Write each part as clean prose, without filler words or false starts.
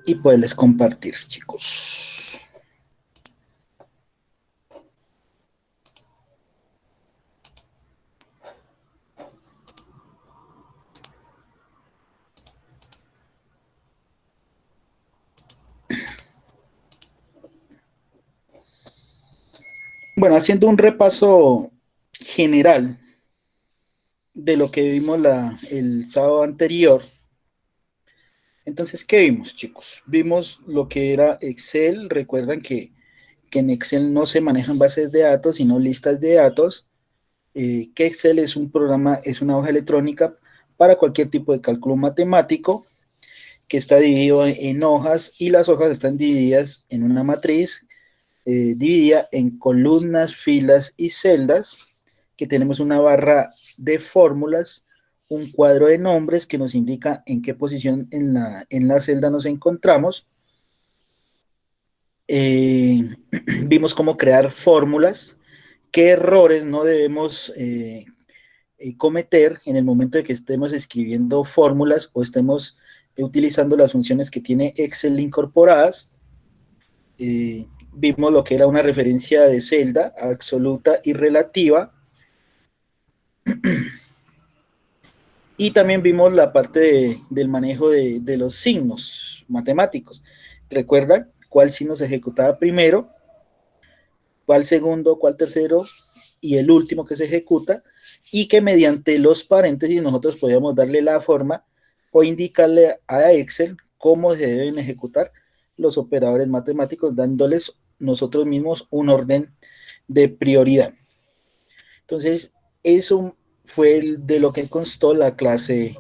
y poderles compartir, chicos. Bueno, haciendo un repaso general de lo que vimos el sábado anterior. Entonces, ¿qué vimos, chicos? Vimos lo que era Excel. Recuerdan que en Excel no se manejan bases de datos, sino listas de datos. Que Excel es un programa, es una hoja electrónica para cualquier tipo de cálculo matemático que está dividido en hojas y las hojas están divididas en una matriz dividida en columnas, filas y celdas, que tenemos una barra de fórmulas, un cuadro de nombres que nos indica en qué posición en la celda nos encontramos. Eh, Vimos cómo crear fórmulas, qué errores no debemos cometer en el momento de que estemos escribiendo fórmulas o estemos utilizando las funciones que tiene Excel incorporadas. Vimos lo que era una referencia de celda absoluta y relativa, y también vimos la parte del manejo de los signos matemáticos. ¿Recuerdan cuál signo se ejecutaba primero, cuál segundo, cuál tercero y el último que se ejecuta? Y que mediante los paréntesis nosotros podíamos darle la forma o indicarle a Excel cómo se deben ejecutar los operadores matemáticos, dándoles nosotros mismos un orden de prioridad. Entonces, eso fue de lo que constó la clase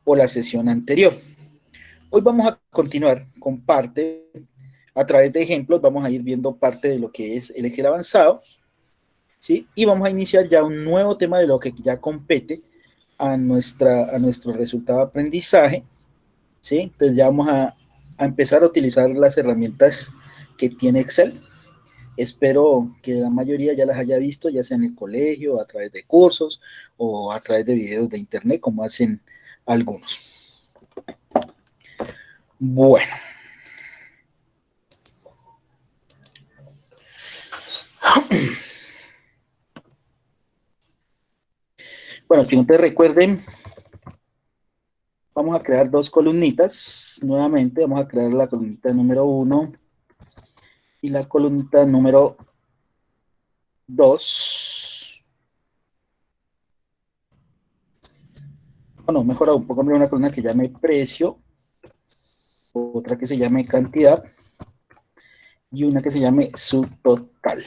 o la sesión anterior. Hoy vamos a continuar con parte, a través de ejemplos, vamos a ir viendo parte de lo que es el Excel avanzado, ¿sí? Y vamos a iniciar ya un nuevo tema de lo que ya compete a nuestro resultado de aprendizaje, ¿sí? Entonces ya vamos a empezar a utilizar las herramientas que tiene Excel. Espero que la mayoría ya las haya visto, ya sea en el colegio, a través de cursos o a través de videos de internet, como hacen algunos. Bueno, bueno, que ustedes recuerden, vamos a crear dos columnitas. Nuevamente, vamos a crear la columnita número 1 y la columnita número 2. Bueno, mejor aún, pongámosle una columna que llame precio, otra que se llame cantidad y una que se llame subtotal.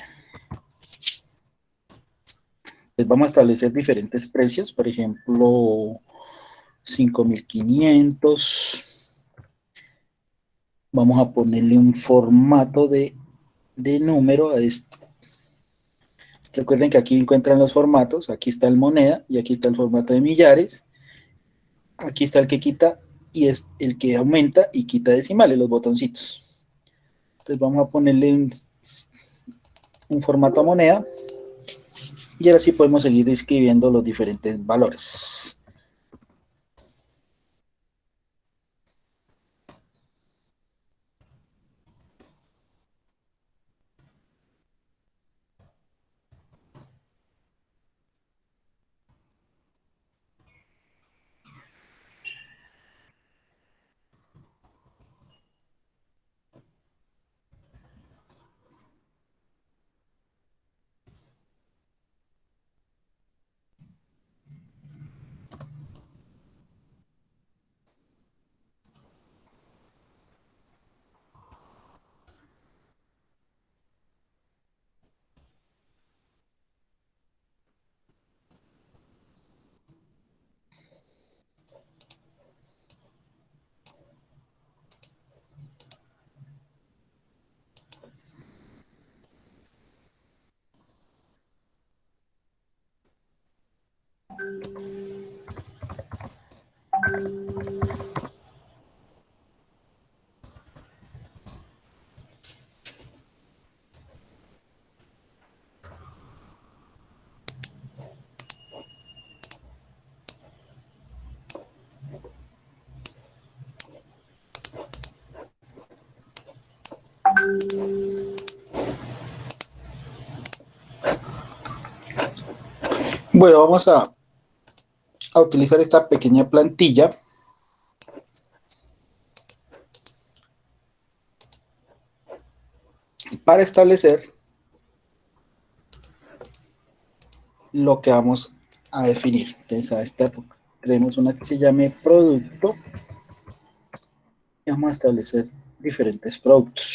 Pues vamos a establecer diferentes precios, por ejemplo, 5.500. Vamos a ponerle un formato de número a este. Recuerden que aquí encuentran los formatos, aquí está el moneda y aquí está el formato de millares, aquí está el que quita y es el que aumenta y quita decimales, los botoncitos. Entonces vamos a ponerle un formato a moneda y ahora sí podemos seguir escribiendo los diferentes valores. Bueno, vamos a utilizar esta pequeña plantilla para establecer lo que vamos a definir. Entonces, a esta creemos una que se llame producto y vamos a establecer diferentes productos.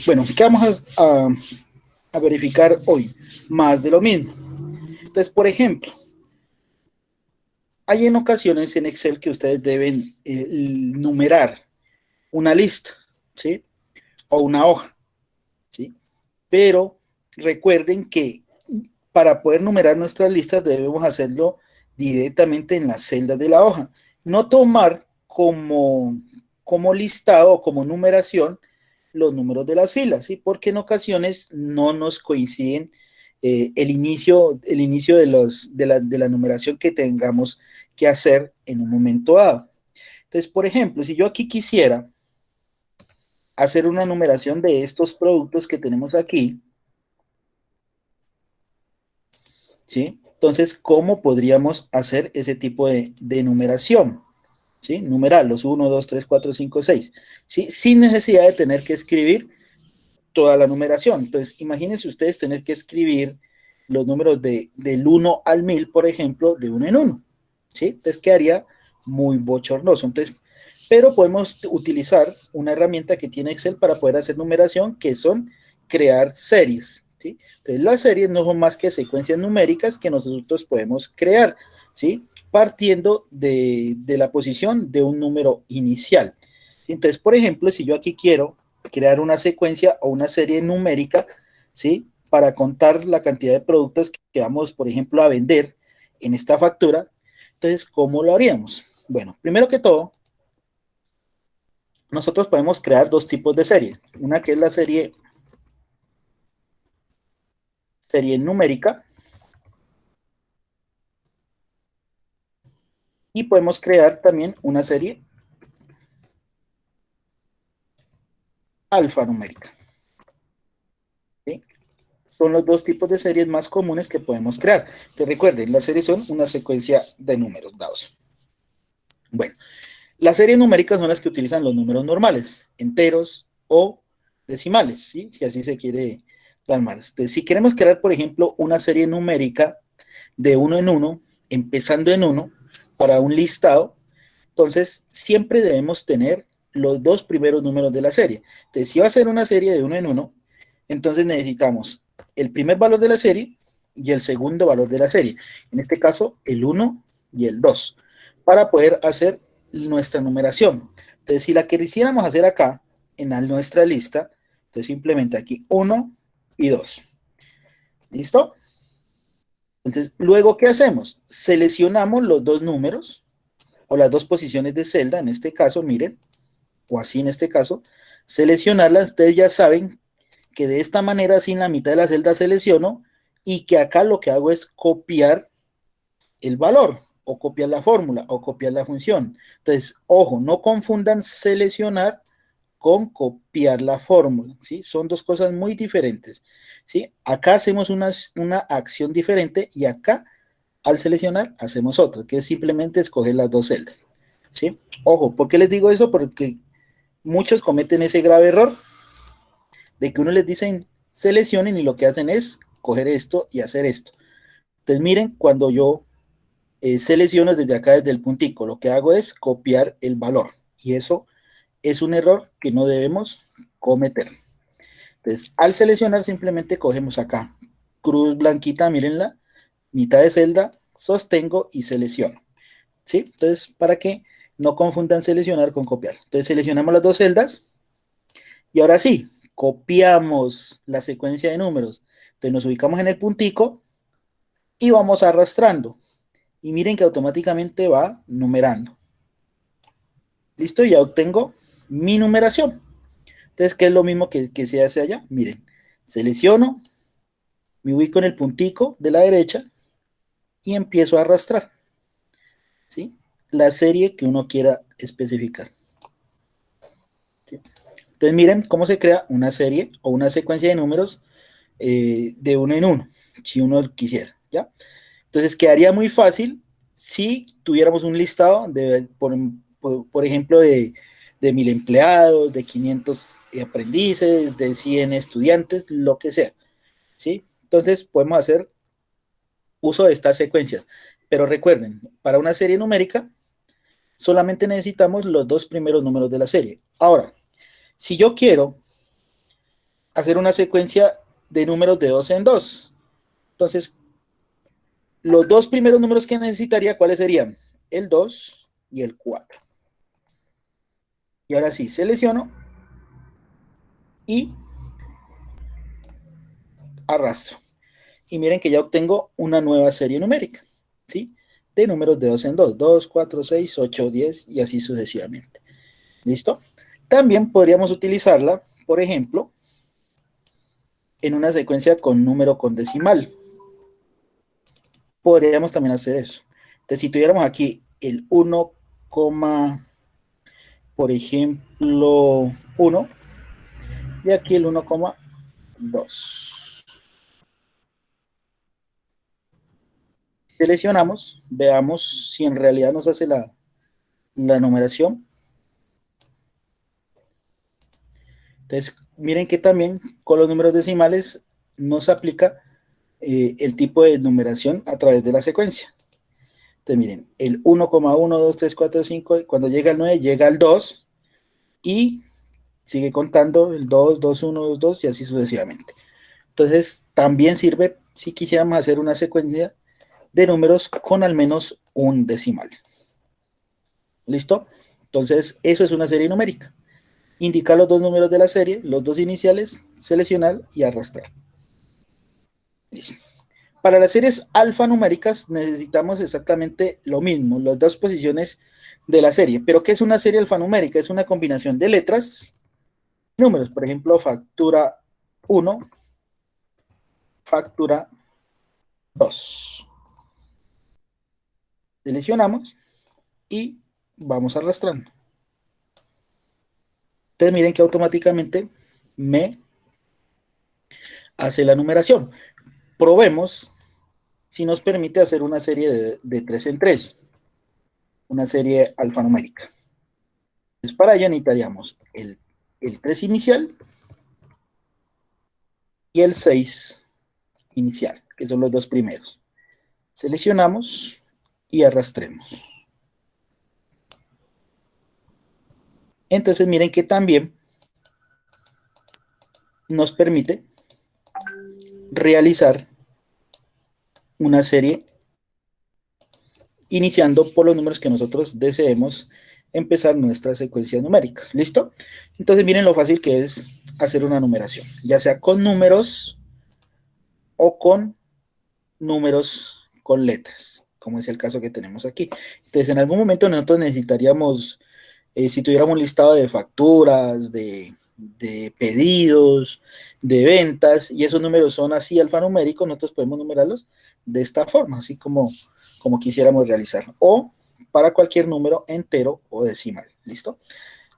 Bueno, ¿qué vamos a verificar hoy? Más de lo mismo. Entonces, por ejemplo, hay en ocasiones en Excel que ustedes deben numerar una lista, ¿sí? O una hoja, ¿sí? Pero recuerden que para poder numerar nuestras listas debemos hacerlo directamente en las celdas de la hoja. No tomar como listado o como numeración los números de las filas, ¿sí? Porque en ocasiones no nos coinciden el inicio de la numeración que tengamos que hacer en un momento dado. Entonces, por ejemplo, si yo aquí quisiera hacer una numeración de estos productos que tenemos aquí, ¿sí? Entonces, ¿cómo podríamos hacer ese tipo de numeración? ¿Sí? Numerarlos, 1, 2, 3, 4, 5, 6, ¿sí? Sin necesidad de tener que escribir toda la numeración. Entonces, imagínense ustedes tener que escribir los números del 1 al 1000, por ejemplo, de uno en uno, ¿sí? Entonces, quedaría muy bochornoso. Entonces, pero podemos utilizar una herramienta que tiene Excel para poder hacer numeración, que son crear series, ¿sí? Entonces, las series no son más que secuencias numéricas que nosotros podemos crear, ¿sí? Partiendo de la posición de un número inicial. Entonces, por ejemplo, si yo aquí quiero crear una secuencia o una serie numérica, ¿sí? Para contar la cantidad de productos que vamos, por ejemplo, a vender en esta factura. Entonces, ¿cómo lo haríamos? Bueno, primero que todo, nosotros podemos crear dos tipos de serie. Una que es la serie numérica, y podemos crear también una serie alfanumérica, ¿sí? Son los dos tipos de series más comunes que podemos crear. Te recuerden, las series son una secuencia de números dados. Bueno, las series numéricas son las que utilizan los números normales, enteros o decimales, ¿sí? Si así se quiere llamar. Entonces, si queremos crear, por ejemplo, una serie numérica de uno en uno, empezando en uno, para un listado, entonces siempre debemos tener los dos primeros números de la serie. Entonces, si va a ser una serie de uno en uno, entonces necesitamos el primer valor de la serie y el segundo valor de la serie. En este caso, el uno y el 2, para poder hacer nuestra numeración. Entonces, si la quisiéramos hacer acá, en nuestra lista, entonces simplemente aquí 1 y 2. ¿Listo? Entonces, luego, ¿qué hacemos? Seleccionamos los dos números o las dos posiciones de celda, en este caso, miren, o así en este caso, seleccionarlas. Ustedes ya saben que de esta manera, así en la mitad de la celda selecciono y que acá lo que hago es copiar el valor o copiar la fórmula o copiar la función. Entonces, ojo, no confundan seleccionar con copiar la fórmula, ¿sí? Son dos cosas muy diferentes, ¿sí? Acá hacemos una acción diferente y acá al seleccionar hacemos otra, que es simplemente escoger las dos celdas, ¿sí? Ojo, ¿por qué les digo eso? Porque muchos cometen ese grave error de que uno les dicen seleccionen y lo que hacen es coger esto y hacer esto. Entonces miren, cuando yo selecciono desde acá, desde el puntico, lo que hago es copiar el valor y eso es un error que no debemos cometer. Entonces, al seleccionar simplemente cogemos acá, cruz blanquita, mírenla, mitad de celda, sostengo y selecciono. ¿Sí? Entonces, para que no confundan seleccionar con copiar. Entonces, seleccionamos las dos celdas y ahora sí, copiamos la secuencia de números. Entonces, nos ubicamos en el puntico y vamos arrastrando. Y miren que automáticamente va numerando. Listo, ya obtengo mi numeración. Entonces, ¿qué es lo mismo que se hace allá? Miren, selecciono, me ubico en el puntico de la derecha y empiezo a arrastrar, ¿sí? La serie que uno quiera especificar. ¿Sí? Entonces, miren cómo se crea una serie o una secuencia de números de uno en uno, si uno quisiera, ¿ya? Entonces, quedaría muy fácil si tuviéramos un listado por ejemplo, de 1000 empleados, de 500 aprendices, de 100 estudiantes, lo que sea, ¿sí? Entonces, podemos hacer uso de estas secuencias. Pero recuerden, para una serie numérica, solamente necesitamos los dos primeros números de la serie. Ahora, si yo quiero hacer una secuencia de números de dos en dos, entonces los dos primeros números que necesitaría, ¿cuáles serían? El 2 y el 4. Y ahora sí, selecciono y arrastro. Y miren que ya obtengo una nueva serie numérica, ¿sí? De números de dos en dos, 2, 4, 6, 8, 10 y así sucesivamente. ¿Listo? También podríamos utilizarla, por ejemplo, en una secuencia con número con decimal. Podríamos también hacer eso. Entonces, si tuviéramos aquí el 1, por ejemplo, 1 y aquí el 1,2. Seleccionamos, veamos si en realidad nos hace la numeración. Entonces, miren que también con los números decimales nos aplica el tipo de numeración a través de la secuencia. Entonces, miren, el 1,1, 2, 3, 4, 5, cuando llega al 9, llega al 2 y sigue contando el 2, 2, 1, 2, 2 y así sucesivamente. Entonces, también sirve si quisiéramos hacer una secuencia de números con al menos un decimal. ¿Listo? Entonces, eso es una serie numérica. Indicar los dos números de la serie, los dos iniciales, seleccionar y arrastrar. Listo. Para las series alfanuméricas necesitamos exactamente lo mismo, las dos posiciones de la serie. ¿Pero qué es una serie alfanumérica? Es una combinación de letras, números. Por ejemplo, factura 1, factura 2. Seleccionamos y vamos arrastrando. Entonces miren que automáticamente me hace la numeración. Probemos si nos permite hacer una serie de 3 en 3, una serie alfanumérica. Entonces para ello necesitaríamos el 3 inicial y el 6 inicial, que son los dos primeros. Seleccionamos y arrastremos. Entonces miren que también nos permite realizar una serie iniciando por los números que nosotros deseemos empezar nuestras secuencias numéricas. ¿Listo? Entonces miren lo fácil que es hacer una numeración, ya sea con números o con números con letras, como es el caso que tenemos aquí. Entonces en algún momento nosotros necesitaríamos, si tuviéramos un listado de facturas, de pedidos, de ventas, y esos números son así alfanuméricos, nosotros podemos numerarlos de esta forma, así como quisiéramos realizar, o para cualquier número entero o decimal, ¿listo?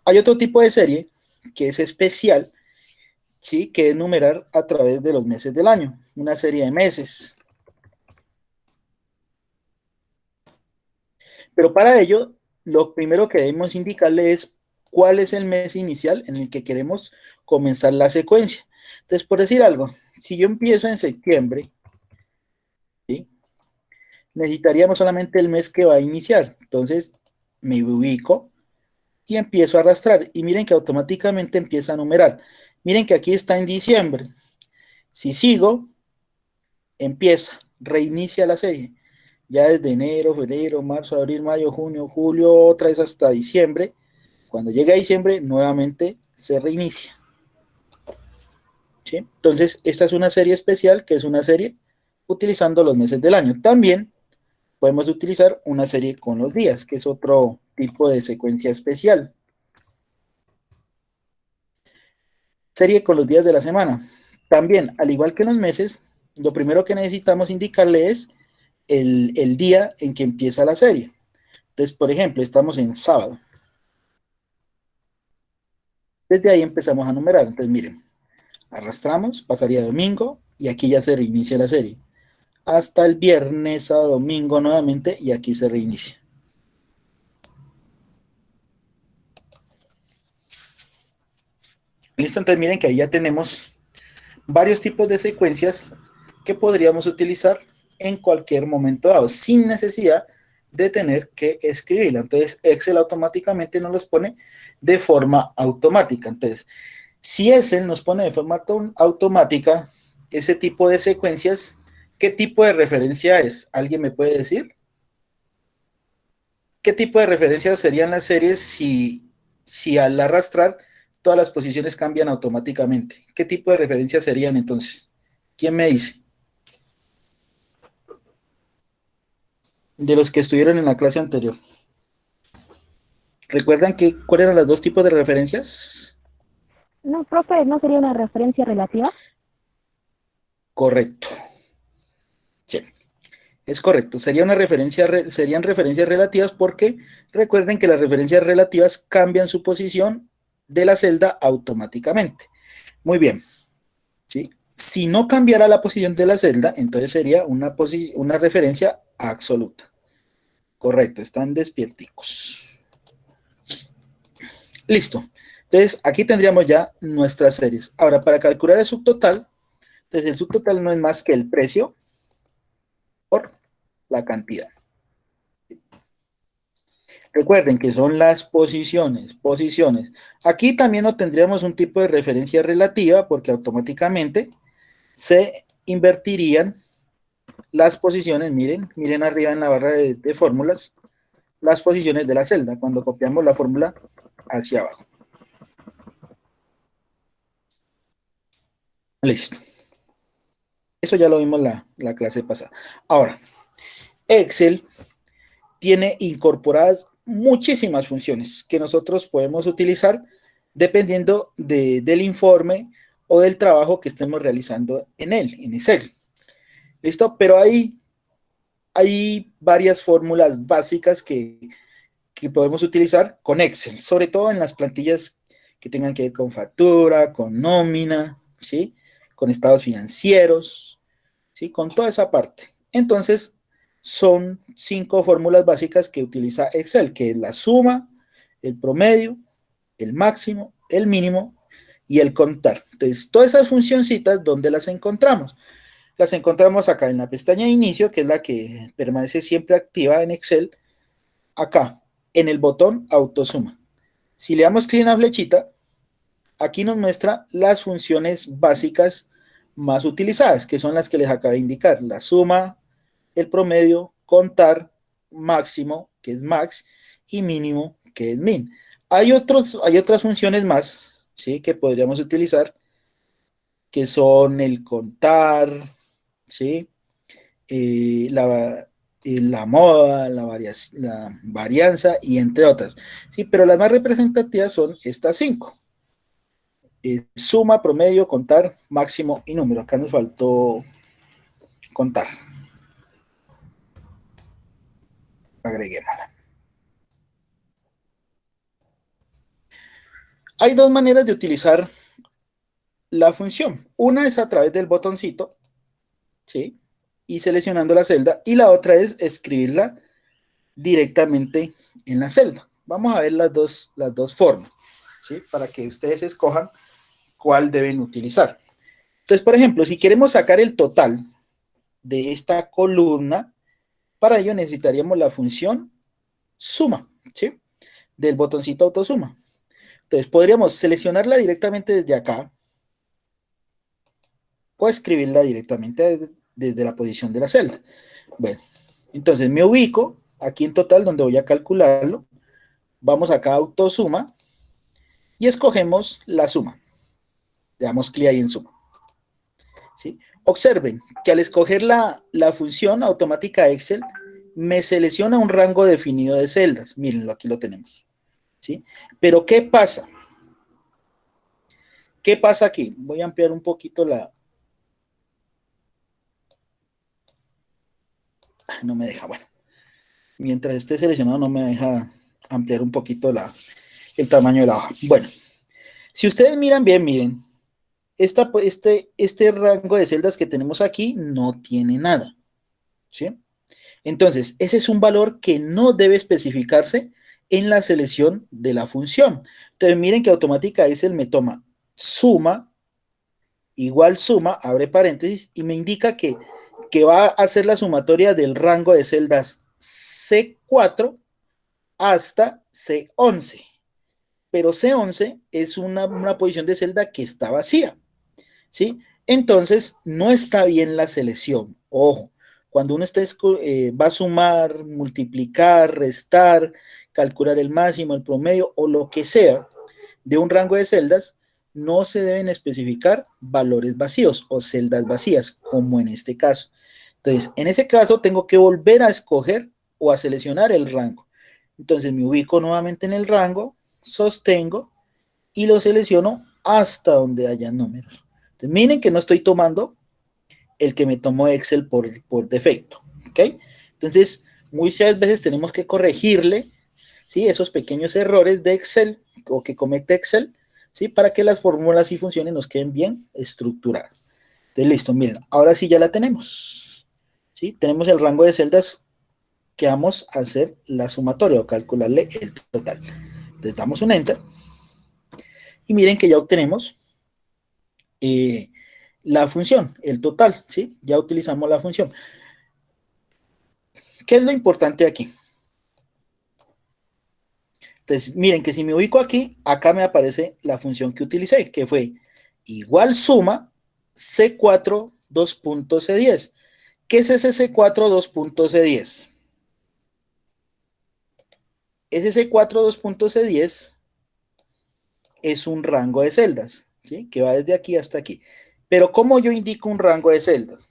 Hay otro tipo de serie que es especial, ¿sí? Que es numerar a través de los meses del año, una serie de meses. Pero para ello, lo primero que debemos indicarle es cuál es el mes inicial en el que queremos comenzar la secuencia. Entonces, por decir algo, si yo empiezo en septiembre, ¿sí? Necesitaríamos solamente el mes que va a iniciar. Entonces, me ubico y empiezo a arrastrar. Y miren que automáticamente empieza a numerar. Miren que aquí está en diciembre. Si sigo, empieza, reinicia la serie. Ya desde enero, febrero, marzo, abril, mayo, junio, julio, otra vez hasta diciembre. Cuando llega a diciembre, nuevamente se reinicia. ¿Sí? Entonces, esta es una serie especial, que es una serie utilizando los meses del año. También podemos utilizar una serie con los días, que es otro tipo de secuencia especial. Serie con los días de la semana. También, al igual que en los meses, lo primero que necesitamos indicarle es el día en que empieza la serie. Entonces, por ejemplo, estamos en sábado. Desde ahí empezamos a numerar. Entonces, miren, arrastramos, pasaría domingo y aquí ya se reinicia la serie. Hasta el viernes a domingo nuevamente y aquí se reinicia. Listo, entonces miren que ahí ya tenemos varios tipos de secuencias que podríamos utilizar en cualquier momento dado, sin necesidad de tener que escribirla. Entonces, Excel automáticamente nos los pone de forma automática. Entonces, si Excel nos pone de forma automática ese tipo de secuencias, ¿qué tipo de referencia es? ¿Alguien me puede decir? ¿Qué tipo de referencias serían las series si al arrastrar todas las posiciones cambian automáticamente? ¿Qué tipo de referencias serían entonces? ¿Quién me dice? De los que estuvieron en la clase anterior. ¿Recuerdan cuáles eran los dos tipos de referencias? No, profe, ¿no sería una referencia relativa? Correcto. Sí, es correcto. Serían referencias relativas porque recuerden que las referencias relativas cambian su posición de la celda automáticamente. Muy bien. ¿Sí? Si no cambiara la posición de la celda, entonces sería una referencia absoluta. Correcto, están despierticos. Listo. Entonces, aquí tendríamos ya nuestras series. Ahora, para calcular el subtotal, entonces el subtotal no es más que el precio por la cantidad. Recuerden que son las posiciones. Aquí también obtendríamos un tipo de referencia relativa porque automáticamente se invertirían las posiciones, miren arriba en la barra de fórmulas, las posiciones de la celda cuando copiamos la fórmula hacia abajo. Listo. Eso ya lo vimos la clase pasada. Ahora, Excel tiene incorporadas muchísimas funciones que nosotros podemos utilizar dependiendo del informe o del trabajo que estemos realizando en él, en Excel. ¿Listo? Pero hay varias fórmulas básicas que podemos utilizar con Excel, sobre todo en las plantillas que tengan que ver con factura, con nómina, ¿sí? Con estados financieros, ¿sí? Con toda esa parte. Entonces, son 5 fórmulas básicas que utiliza Excel, que es la suma, el promedio, el máximo, el mínimo y el contar. Entonces, todas esas funcioncitas, ¿dónde las encontramos? Las encontramos acá en la pestaña de inicio, que es la que permanece siempre activa en Excel, acá, en el botón autosuma. Si le damos clic en la flechita, aquí nos muestra las funciones básicas más utilizadas, que son las que les acabo de indicar, la suma, el promedio, contar, máximo, que es max, y mínimo, que es min. Hay otras funciones más, ¿sí? Que podríamos utilizar, que son el contar, ¿sí? La moda, la varianza y entre otras. Sí, pero las más representativas son estas 5. Suma, promedio, contar, máximo y número. Acá nos faltó contar. Agreguémosla. Hay dos maneras de utilizar la función. Una es a través del botoncito, ¿sí? Y seleccionando la celda. Y la otra es escribirla directamente en la celda. Vamos a ver las dos formas, ¿sí? Para que ustedes escojan cuál deben utilizar. Entonces, por ejemplo, si queremos sacar el total de esta columna, para ello necesitaríamos la función suma, ¿sí? Del botoncito autosuma. Entonces, podríamos seleccionarla directamente desde acá o escribirla directamente desde la posición de la celda. Bueno, entonces me ubico aquí en total donde voy a calcularlo. Vamos acá a autosuma y escogemos la suma. Le damos clic ahí en suma. ¿Sí? Observen que al escoger la función automática Excel, me selecciona un rango definido de celdas. Mírenlo, aquí lo tenemos. ¿Sí? Pero ¿qué pasa? ¿Qué pasa aquí? Voy a ampliar un poquito la... No me deja, bueno. Mientras esté seleccionado no me deja ampliar un poquito el tamaño de la hoja. Bueno, si ustedes miran bien, miren, este rango de celdas que tenemos aquí no tiene nada, ¿sí? Entonces, ese es un valor que no debe especificarse en la selección de la función. Entonces, miren que automática Excel me toma suma, igual suma, abre paréntesis, y me indica que va a hacer la sumatoria del rango de celdas C4 hasta C11. Pero C11 es una posición de celda que está vacía, ¿sí? Entonces, no está bien la selección. Ojo, cuando uno va a sumar, multiplicar, restar, calcular el máximo, el promedio o lo que sea de un rango de celdas, no se deben especificar valores vacíos o celdas vacías, como en este caso. Entonces, en ese caso, tengo que volver a escoger o a seleccionar el rango. Entonces, me ubico nuevamente en el rango, sostengo y lo selecciono hasta donde haya números. Entonces, miren que no estoy tomando el que me tomó Excel por defecto, ¿ok? Entonces, muchas veces tenemos que corregirle, ¿sí? Esos pequeños errores de Excel o que comete Excel, ¿sí? Para que las fórmulas y funciones nos queden bien estructuradas. Entonces, listo, miren, ahora sí ya la tenemos, ¿sí? Tenemos el rango de celdas que vamos a hacer la sumatoria o calcularle el total. Entonces, damos un Enter y miren que ya obtenemos eh, la función, el total, ¿sí? Ya utilizamos la función. ¿Qué es lo importante aquí? Entonces, miren que si me ubico aquí, acá me aparece la función que utilicé, que fue igual suma C4 2.C10. ¿Qué es ese C4 2.C10? Ese C4 2.C10 es un rango de celdas, ¿sí? Que va desde aquí hasta aquí. Pero ¿cómo yo indico un rango de celdas?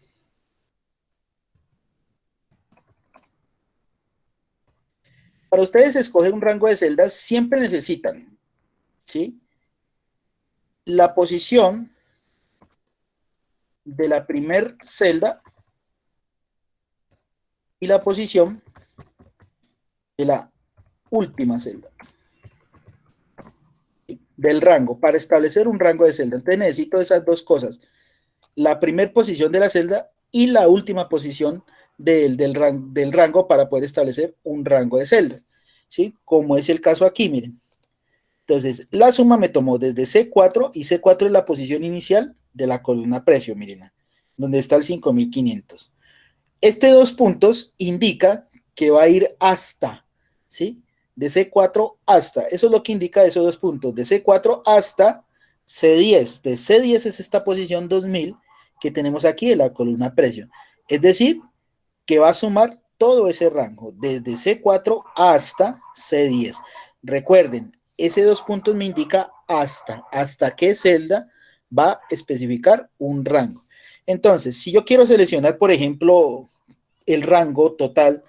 Para ustedes escoger un rango de celdas, siempre necesitan, ¿sí? La posición de la primer celda y la posición de la última celda del rango para establecer un rango de celda. Entonces necesito esas dos cosas, la primera posición de la celda y la última posición del rango para poder establecer un rango de celdas, ¿sí? Como es el caso aquí, miren. Entonces, la suma me tomó desde C4 y C4 es la posición inicial de la columna precio, miren, donde está el 5500. Este dos puntos indica que va a ir hasta, ¿sí? De C4 hasta, eso es lo que indica esos dos puntos, de C4 hasta C10. De C10 es esta posición 2000 que tenemos aquí de la columna precio. Es decir, que va a sumar todo ese rango, desde C4 hasta C10. Recuerden, ese dos puntos me indica hasta qué celda va a especificar un rango. Entonces, si yo quiero seleccionar, por ejemplo, el rango total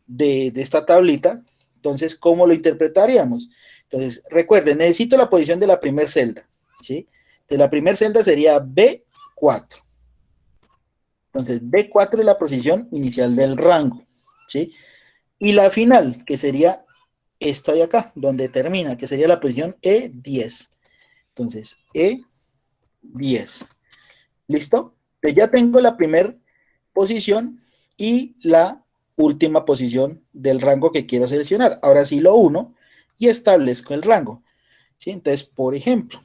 de esta tablita, entonces, ¿cómo lo interpretaríamos? Entonces, recuerden, necesito la posición de la primera celda, ¿sí? De la primera celda sería B4. Entonces, B4 es la posición inicial del rango, ¿sí? Y la final, que sería esta de acá, donde termina, que sería la posición E10. Entonces, E10. ¿Listo? Entonces ya tengo la primera posición y la última posición del rango que quiero seleccionar. Ahora sí lo uno y establezco el rango. ¿Sí? Entonces, por ejemplo,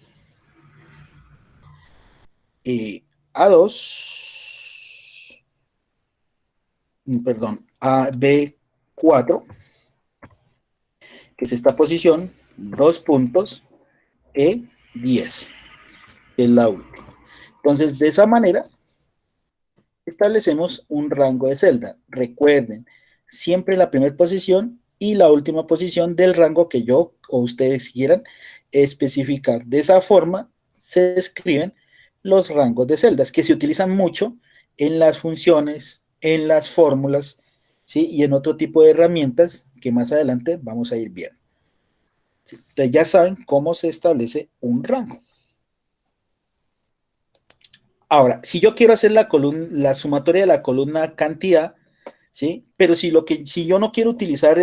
A2, perdón, a B4, que es esta posición, 2 puntos, E10, que es la última. Entonces, de esa manera, establecemos un rango de celda. Recuerden, siempre la primera posición y la última posición del rango que yo o ustedes quieran especificar. De esa forma, se escriben los rangos de celdas, que se utilizan mucho en las funciones, en las fórmulas, ¿sí? Y en otro tipo de herramientas que más adelante vamos a ir viendo. ¿Sí? Entonces ya saben cómo se establece un rango. Ahora, si yo quiero hacer la sumatoria de la columna cantidad, ¿sí? Pero si yo no quiero utilizar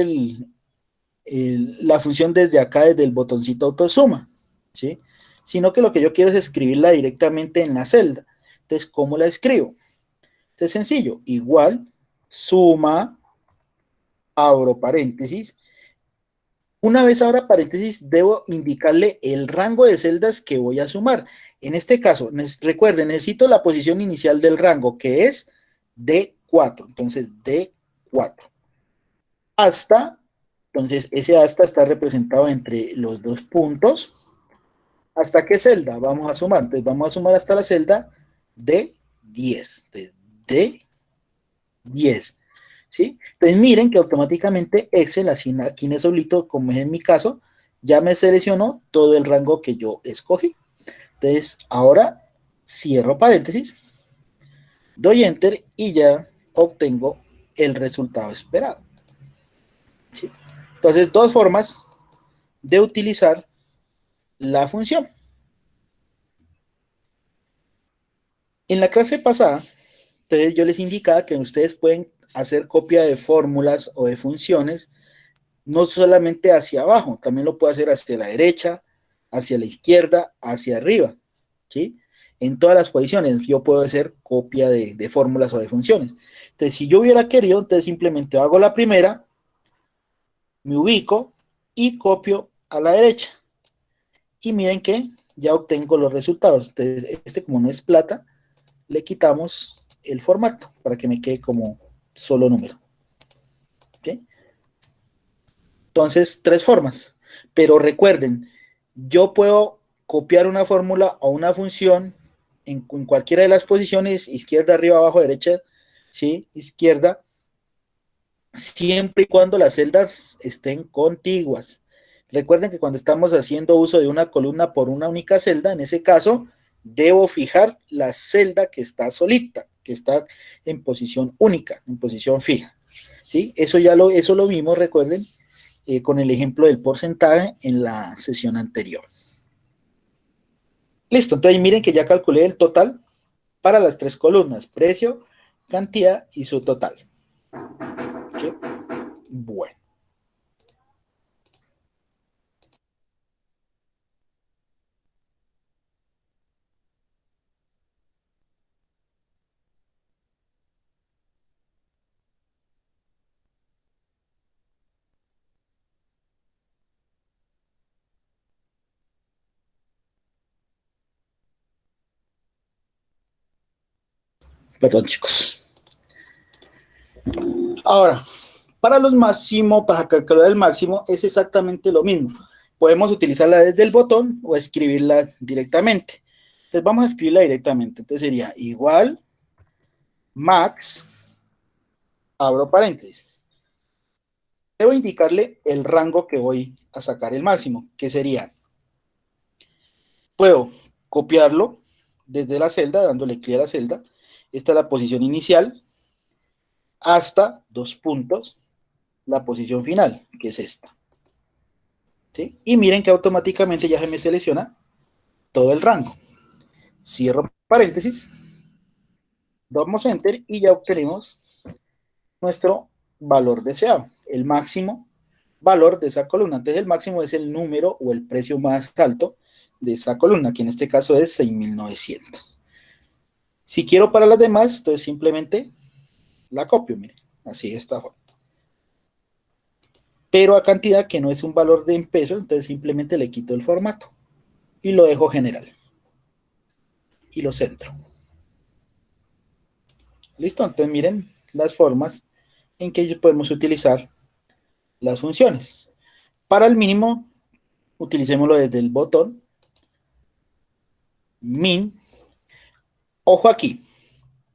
la función desde acá, desde el botoncito autosuma, ¿sí? Sino que lo que yo quiero es escribirla directamente en la celda. Entonces, ¿cómo la escribo? Es sencillo, igual, suma, abro paréntesis. Una vez abra paréntesis, debo indicarle el rango de celdas que voy a sumar. En este caso, recuerden, necesito la posición inicial del rango, que es D4. Entonces, D4. Hasta, entonces ese hasta está representado entre los 2 puntos. ¿Hasta qué celda vamos a sumar? Entonces vamos a sumar hasta la celda D10. Entonces, D10. ¿Sí? Entonces miren que automáticamente Excel, así aquí en ese solito, como es en mi caso, ya me seleccionó todo el rango que yo escogí. Entonces ahora cierro paréntesis, doy Enter y ya obtengo el resultado esperado. ¿Sí? Entonces, dos formas de utilizar la función. En la clase pasada, entonces yo les indicaba que ustedes pueden hacer copia de fórmulas o de funciones, no solamente hacia abajo, también lo puedo hacer hacia la derecha, hacia la izquierda, hacia arriba, ¿sí? En todas las posiciones yo puedo hacer copia de fórmulas o de funciones. Entonces, si yo hubiera querido, entonces simplemente hago la primera, me ubico y copio a la derecha. Y miren que ya obtengo los resultados. Entonces, como no es plata, le quitamos el formato para que me quede como solo número. ¿Okay? Entonces, tres formas. Pero recuerden, yo puedo copiar una fórmula o una función en cualquiera de las posiciones, izquierda, arriba, abajo, derecha, ¿sí? Izquierda, siempre y cuando las celdas estén contiguas. Recuerden que cuando estamos haciendo uso de una columna por una única celda, en ese caso, debo fijar la celda que está solita, que está en posición única, en posición fija. ¿Sí? Eso lo vimos, recuerden, con el ejemplo del porcentaje en la sesión anterior. Listo, entonces miren que ya calculé el total para las tres columnas, precio, cantidad y su total. ¿Sí? Bueno. Perdón, chicos. Ahora, para los máximos, para calcular el máximo, es exactamente lo mismo. Podemos utilizarla desde el botón o escribirla directamente. Entonces vamos a escribirla directamente. Entonces sería igual max, abro paréntesis. Debo indicarle el rango que voy a sacar el máximo, que sería, puedo copiarlo desde la celda, dándole clic a la celda. Esta es la posición inicial, hasta 2 puntos, la posición final, que es esta. ¿Sí? Y miren que automáticamente ya se me selecciona todo el rango. Cierro paréntesis, damos enter y ya obtenemos nuestro valor deseado, el máximo valor de esa columna. Entonces el máximo es el número o el precio más alto de esa columna, que en este caso es 6.900. Si quiero para las demás, entonces simplemente la copio, miren, así está. Pero a cantidad que no es un valor de en pesos, entonces simplemente le quito el formato y lo dejo general y lo centro. ¿Listo? Entonces miren las formas en que podemos utilizar las funciones. Para el mínimo, utilicémoslo desde el botón min. Ojo aquí,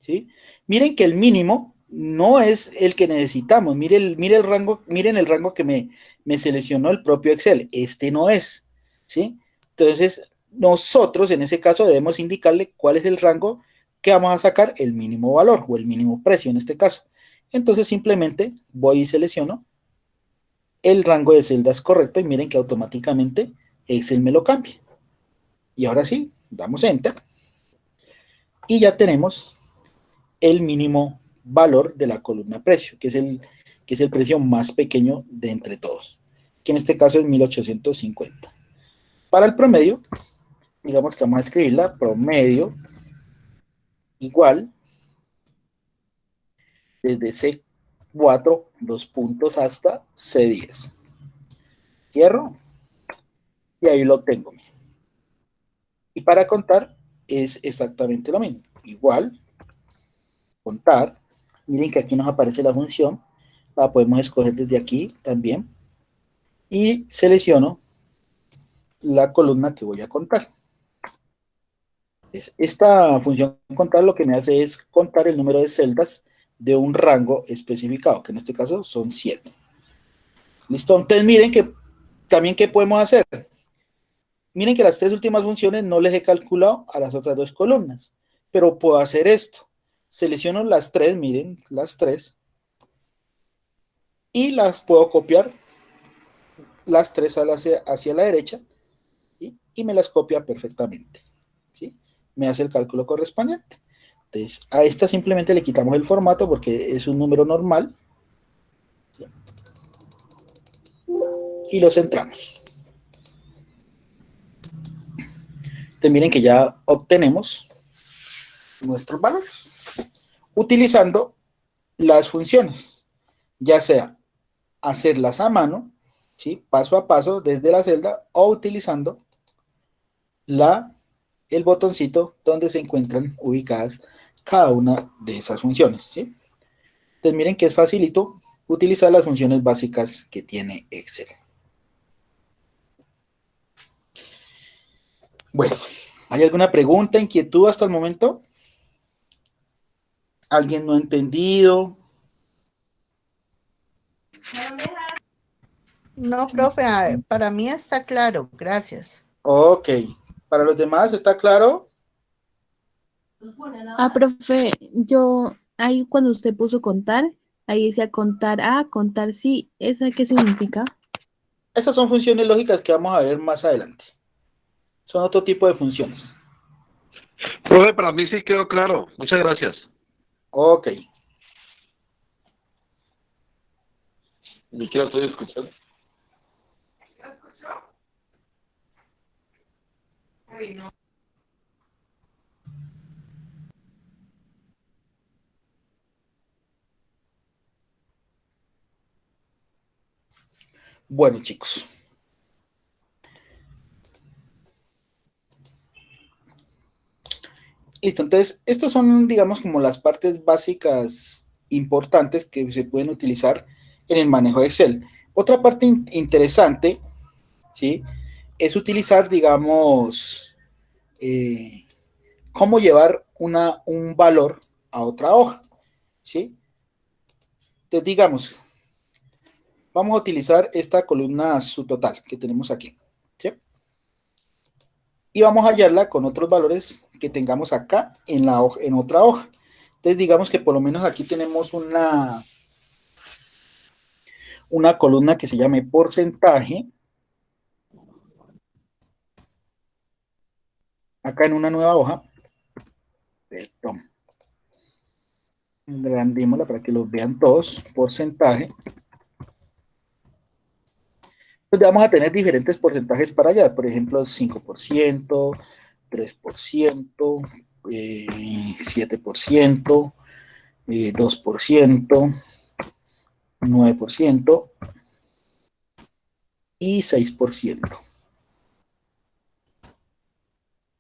¿sí? Miren que el mínimo no es el que necesitamos. Mire el rango, miren el rango que me seleccionó el propio Excel. Este no es, ¿sí? Entonces, nosotros en ese caso debemos indicarle cuál es el rango que vamos a sacar, el mínimo valor o el mínimo precio en este caso. Entonces, simplemente voy y selecciono el rango de celdas correcto y miren que automáticamente Excel me lo cambia. Y ahora sí, damos Enter y ya tenemos el mínimo valor de la columna precio, que es el precio más pequeño de entre todos, que en este caso es 1850. Para el promedio, digamos que vamos a escribirla promedio igual desde C4, dos puntos hasta C10. Cierro y ahí lo tengo. Y para contar es exactamente lo mismo. Igual, contar. Miren que aquí nos aparece la función. La podemos escoger desde aquí también. Y selecciono la columna que voy a contar. Esta función contar lo que me hace es contar el número de celdas de un rango especificado, que en este caso son 7. ¿Listo? Entonces miren que también qué podemos hacer. Miren que las tres últimas funciones no les he calculado a las otras dos columnas, pero puedo hacer esto. Selecciono las tres, miren, las tres, y las puedo copiar las tres hacia la derecha, ¿sí? Y me las copia perfectamente, ¿sí? Me hace el cálculo correspondiente. Entonces, a esta simplemente le quitamos el formato porque es un número normal, ¿sí? Y lo centramos. Entonces, miren que ya obtenemos nuestros valores utilizando las funciones, ya sea hacerlas a mano, ¿sí? Paso a paso desde la celda o utilizando el botoncito donde se encuentran ubicadas cada una de esas funciones, ¿sí? Entonces miren que es facilito utilizar las funciones básicas que tiene Excel. Bueno, ¿hay alguna pregunta, inquietud hasta el momento? ¿Alguien no ha entendido? No, profe, para mí está claro, gracias. Ok, para los demás, ¿está claro? Ah, profe, yo ahí cuando usted puso contar, ahí decía contar A, contar sí. ¿Esa qué significa? Estas son funciones lógicas que vamos a ver más adelante. Son otro tipo de funciones. Profe, para mí sí quedó claro. Muchas gracias. Ok, Ni siquiera estoy escuchando. bueno chicos. Listo, entonces, estos son, digamos, como las partes básicas importantes que se pueden utilizar en el manejo de Excel. Otra parte interesante, ¿sí? Es utilizar, digamos, eh, cómo llevar un valor a otra hoja, ¿sí? Entonces, digamos, vamos a utilizar esta columna subtotal que tenemos aquí, ¿sí? Y vamos a hallarla con otros valores que tengamos acá en en otra hoja. Entonces, digamos que por lo menos aquí tenemos una columna que se llame porcentaje, acá en una nueva hoja, perdón, agrandémosla para que los vean todos, porcentaje. Entonces vamos a tener diferentes porcentajes para allá, por ejemplo, 5%, 3%, 7%, 2%, 9% y 6%.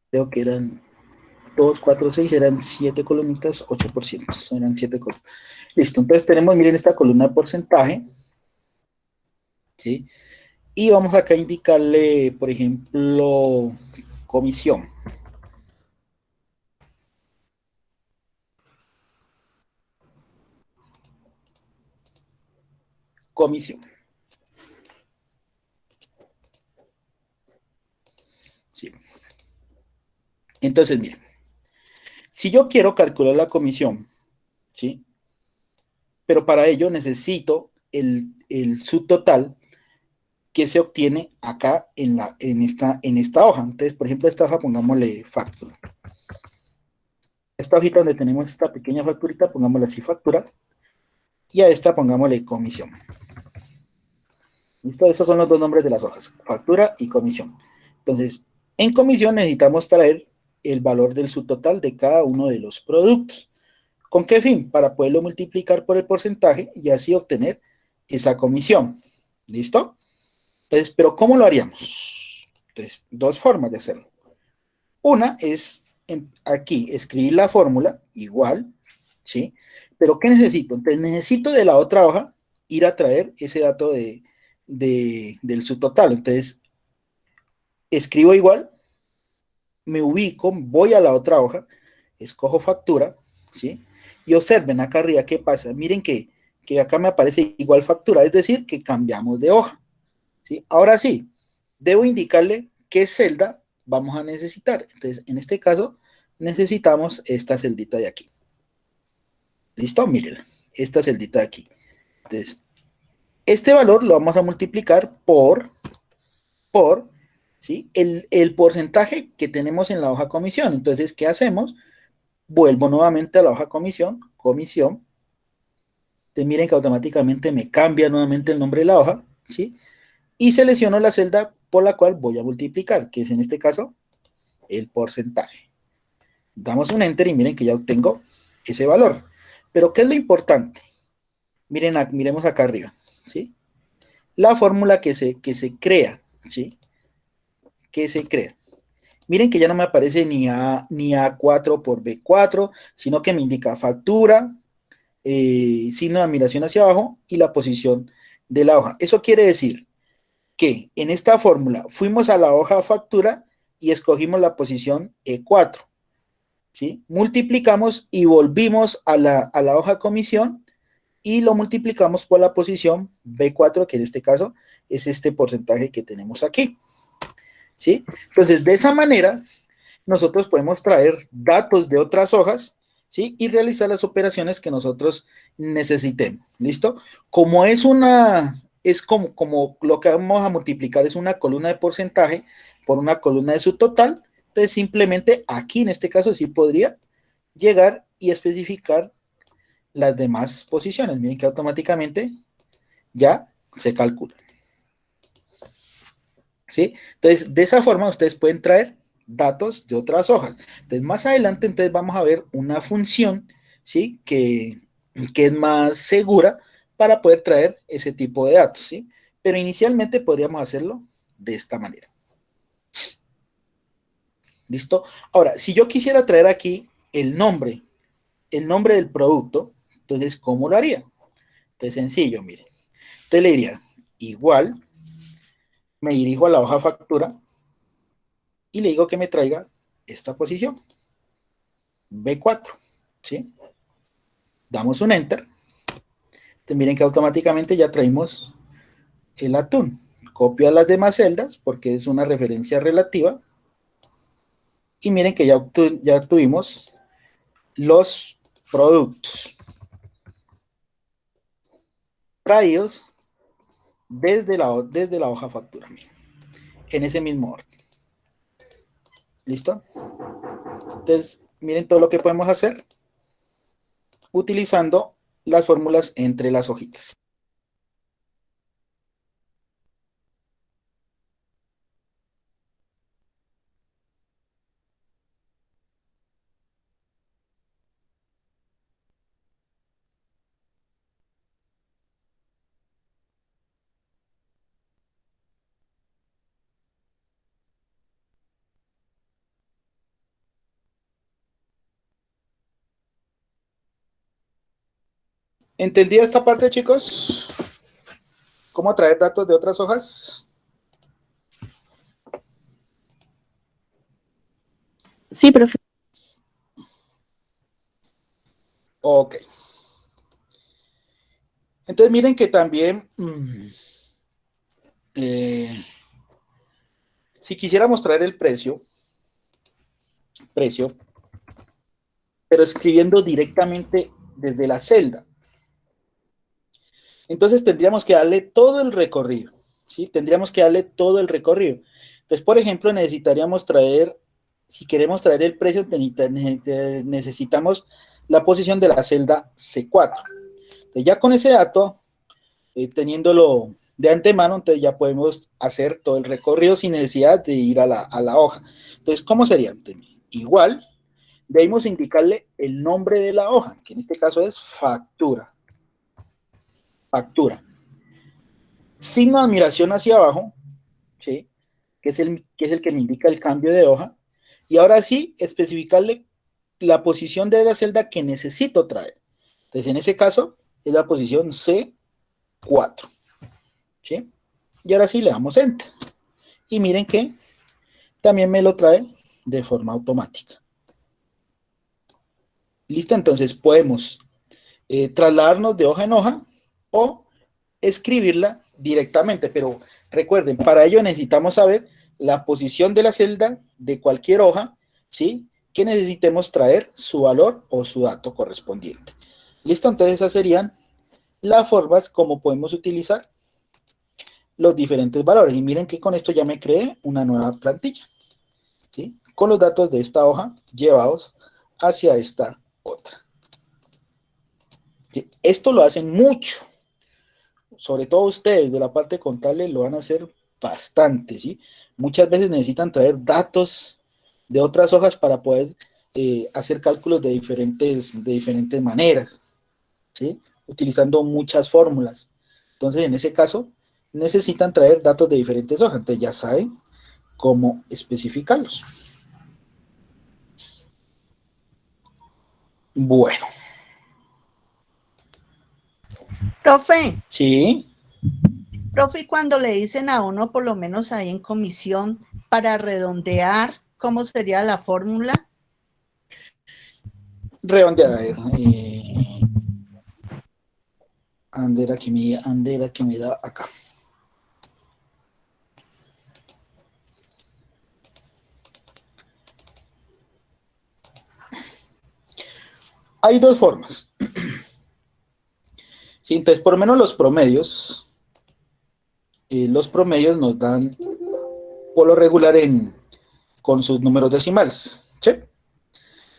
Creo que eran 2, 4, 6 eran 7 columnitas, 8%, eran 7 columnas. Listo, entonces tenemos, miren esta columna de porcentaje, ¿sí? Y vamos acá a indicarle, por ejemplo, comisión. Comisión. Sí. Entonces, miren, si yo quiero calcular la comisión, ¿sí? Pero para ello necesito el subtotal que se obtiene acá en esta hoja. Entonces, por ejemplo, esta hoja pongámosle factura. Esta hojita donde tenemos esta pequeña facturita, pongámosle así factura. Y a esta pongámosle comisión. ¿Listo? Esos son los dos nombres de las hojas, factura y comisión. Entonces, en comisión necesitamos traer el valor del subtotal de cada uno de los productos. ¿Con qué fin? Para poderlo multiplicar por el porcentaje y así obtener esa comisión. ¿Listo? Entonces, pero ¿cómo lo haríamos? Entonces, dos formas de hacerlo. Una es aquí escribir la fórmula igual, ¿sí? Pero ¿qué necesito? Entonces necesito de la otra hoja ir a traer ese dato del subtotal. Entonces escribo igual, me ubico, voy a la otra hoja, escojo factura, ¿sí? Y observen acá arriba qué pasa. Miren que acá me aparece igual factura, es decir, que cambiamos de hoja, ¿sí? Ahora sí, debo indicarle qué celda vamos a necesitar. Entonces, en este caso, necesitamos esta celdita de aquí. ¿Listo? Miren, esta celdita de aquí. Entonces, este valor lo vamos a multiplicar por ¿sí? El porcentaje que tenemos en la hoja comisión. Entonces, ¿qué hacemos? Vuelvo nuevamente a la hoja comisión, comisión. Entonces, miren que automáticamente me cambia nuevamente el nombre de la hoja, ¿sí? Y selecciono la celda por la cual voy a multiplicar, que es en este caso el porcentaje. Damos un enter y miren que ya obtengo ese valor. Pero ¿qué es lo importante? Miren, miremos acá arriba, ¿sí? La fórmula que se crea, ¿sí? Que se crea. Miren que ya no me aparece ni A4 por B4, sino que me indica factura, signo de admiración hacia abajo y la posición de la hoja. Eso quiere decir que en esta fórmula fuimos a la hoja factura y escogimos la posición E4. ¿Sí? Multiplicamos y volvimos a la hoja comisión y lo multiplicamos por la posición B4, que en este caso es este porcentaje que tenemos aquí. ¿Sí? Entonces, de esa manera, nosotros podemos traer datos de otras hojas, ¿sí? Y realizar las operaciones que nosotros necesitemos. ¿Listo? Como es como lo que vamos a multiplicar es una columna de porcentaje por una columna de subtotal, entonces simplemente aquí en este caso sí podría llegar y especificar las demás posiciones. Miren que automáticamente ya se calcula. ¿Sí? Entonces, de esa forma ustedes pueden traer datos de otras hojas. Entonces, más adelante, entonces vamos a ver una función, ¿sí? Que es más segura para poder traer ese tipo de datos, ¿sí? Pero inicialmente podríamos hacerlo de esta manera. ¿Listo? Ahora, si yo quisiera traer aquí el nombre del producto, entonces, ¿cómo lo haría? Entonces, sencillo, miren. Entonces le diría, igual, me dirijo a la hoja factura y le digo que me traiga esta posición, B4, ¿sí? Damos un enter. Entonces, miren que automáticamente ya traemos el atún. Copio a las demás celdas porque es una referencia relativa. Y miren que ya tuvimos los productos traídos desde la hoja factura, miren, en ese mismo orden. ¿Listo? Entonces, miren todo lo que podemos hacer utilizando las fórmulas entre las hojitas. ¿Entendía esta parte, chicos? ¿Cómo traer datos de otras hojas? Sí, profe. Ok. Entonces miren que también, si quisiéramos traer el precio, pero escribiendo directamente desde la celda, entonces tendríamos que darle todo el recorrido, ¿sí? Tendríamos que darle todo el recorrido. Entonces, por ejemplo, necesitaríamos traer, si queremos traer el precio, necesitamos la posición de la celda C4. Entonces, ya con ese dato, teniéndolo de antemano, entonces ya podemos hacer todo el recorrido sin necesidad de ir a la hoja. Entonces, ¿cómo sería? Igual, debemos indicarle el nombre de la hoja, que en este caso es factura. Factura. Signo de admiración hacia abajo, ¿sí? Que es el que me indica el cambio de hoja. Y ahora sí, especificarle la posición de la celda que necesito traer. Entonces, en ese caso, es la posición C4. ¿Sí? Y ahora sí le damos Enter. Y miren que también me lo trae de forma automática. Listo, entonces podemos trasladarnos de hoja en hoja o escribirla directamente, pero recuerden, para ello necesitamos saber la posición de la celda de cualquier hoja, ¿sí? Que necesitemos traer su valor o su dato correspondiente. Listo, entonces esas serían las formas como podemos utilizar los diferentes valores. Y miren que con esto ya me creé una nueva plantilla, ¿sí? Con los datos de esta hoja llevados hacia esta otra. ¿Sí? Esto lo hacen mucho, sobre todo ustedes de la parte contable lo van a hacer bastante, ¿sí? Muchas veces necesitan traer datos de otras hojas para poder hacer cálculos de diferentes maneras, ¿sí? Utilizando muchas fórmulas. Entonces, en ese caso, necesitan traer datos de diferentes hojas. Entonces, ya saben cómo especificarlos. Bueno, Profe, sí, profe, y cuando le dicen a uno, por lo menos ahí en comisión, para redondear, ¿cómo sería la fórmula? redondear, a ver, Andera que me da acá. Hay dos formas. Sí, entonces, por lo menos los promedios nos dan por lo regular con sus números decimales. ¿Sí?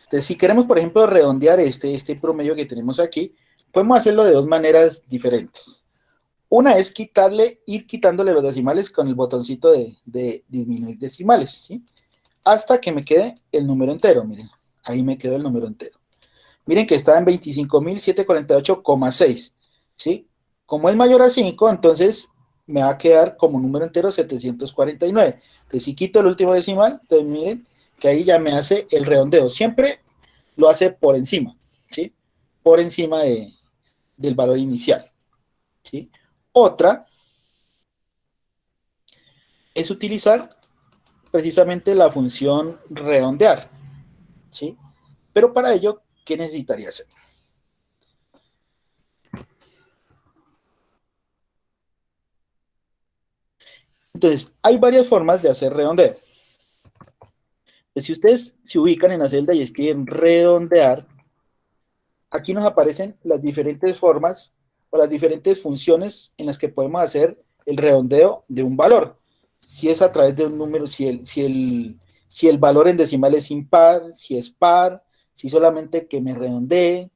Entonces, si queremos, por ejemplo, redondear este promedio que tenemos aquí, podemos hacerlo de dos maneras diferentes. Una es ir quitándole los decimales con el botoncito de disminuir decimales, ¿sí? Hasta que me quede el número entero. Miren, ahí me quedó el número entero. Miren que está en 25.748,6, ¿sí? Como es mayor a 5, entonces me va a quedar como número entero 749. Entonces, si quito el último decimal, entonces miren que ahí ya me hace el redondeo. Siempre lo hace por encima, ¿sí? Por encima del valor inicial, ¿sí? Otra es utilizar precisamente la función redondear, ¿sí? Pero para ello, ¿qué necesitaría hacer? Entonces, hay varias formas de hacer redondeo. Si ustedes se ubican en la celda y escriben redondear, aquí nos aparecen las diferentes formas o las diferentes funciones en las que podemos hacer el redondeo de un valor. Si es a través de un número, si el valor en decimal es impar, si es par, si solamente que me redondee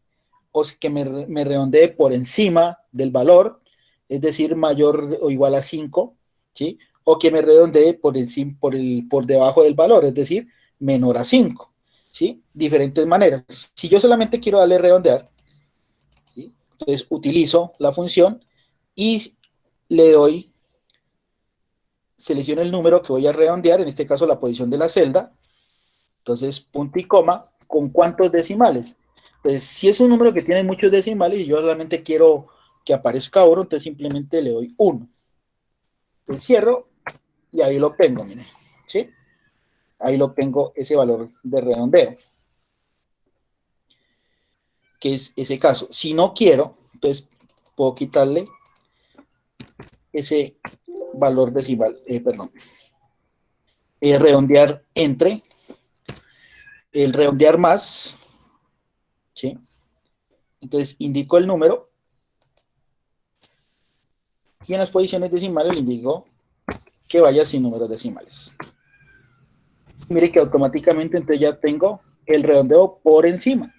o si que me redondee por encima del valor, es decir, mayor o igual a 5, ¿sí? O que me redondee por debajo del valor, es decir, menor a 5, ¿sí? Diferentes maneras. Si yo solamente quiero darle redondear, ¿sí? Entonces utilizo la función y le doy, selecciono el número que voy a redondear, en este caso la posición de la celda, entonces punto y coma, ¿con cuántos decimales? Pues si es un número que tiene muchos decimales y yo solamente quiero que aparezca oro, entonces simplemente le doy 1. Entonces cierro y ahí lo tengo, miren, ¿sí? Ahí lo tengo ese valor de redondeo, que es ese caso. Si no quiero, entonces puedo quitarle ese valor decimal, perdón, redondear entre, el redondear más, ¿sí? Entonces indico el número y en las posiciones decimales le indico que vaya sin números decimales. Mire que automáticamente entonces ya tengo el redondeo por encima,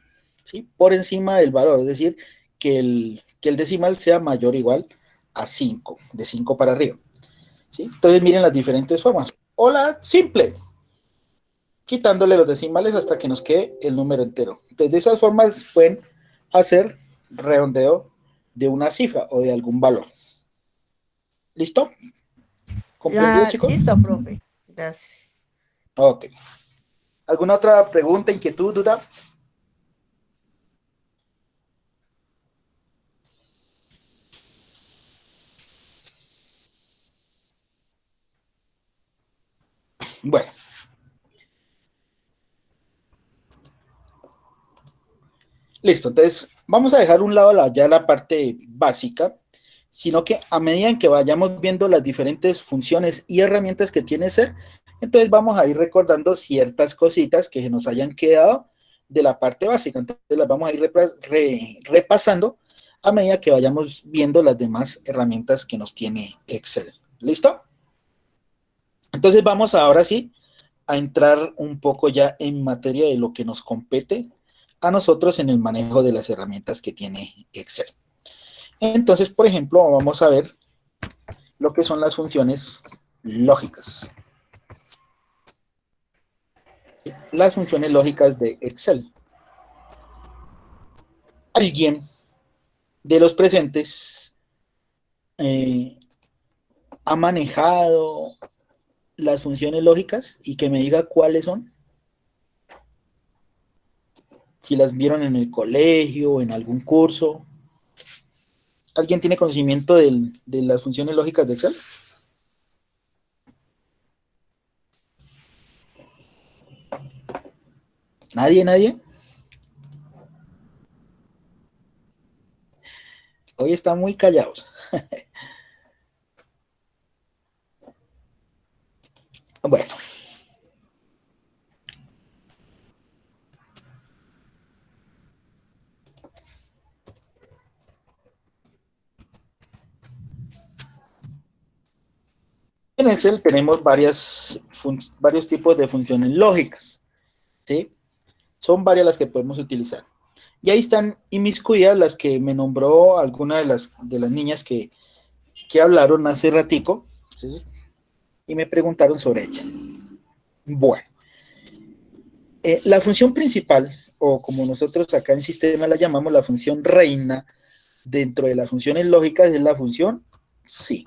¿sí? Por encima del valor, es decir, que el decimal sea mayor o igual a 5, de 5 para arriba, ¿sí? Entonces miren las diferentes formas. O la simple, quitándole los decimales hasta que nos quede el número entero. Entonces de esas formas pueden hacer redondeo de una cifra o de algún valor. ¿Listo? ¿Comprendido, Ya, chicos? listo, profe. Gracias. Ok. ¿Alguna otra pregunta, inquietud, duda? Bueno. Listo, entonces vamos a dejar un lado ya la parte básica, sino que a medida en que vayamos viendo las diferentes funciones y herramientas que tiene Excel, entonces vamos a ir recordando ciertas cositas que nos hayan quedado de la parte básica. Entonces las vamos a ir repasando a medida que vayamos viendo las demás herramientas que nos tiene Excel. ¿Listo? Entonces vamos ahora sí a entrar un poco ya en materia de lo que nos compete a nosotros en el manejo de las herramientas que tiene Excel. Entonces, por ejemplo, vamos a ver lo que son las funciones lógicas. Las funciones lógicas de Excel. ¿Alguien de los presentes ha manejado las funciones lógicas y que me diga cuáles son? Si las vieron en el colegio o en algún curso. ¿Alguien tiene conocimiento de las funciones lógicas de Excel? ¿Nadie, nadie? Hoy están muy callados. Bueno. En Excel tenemos varios tipos de funciones lógicas, ¿sí? Son varias las que podemos utilizar. Y ahí están inmiscuidas las que me nombró alguna de las niñas que hablaron hace ratico, ¿sí? Y me preguntaron sobre ellas. Bueno, la función principal, o como nosotros acá en sistema la llamamos la función reina, dentro de las funciones lógicas es la función sí.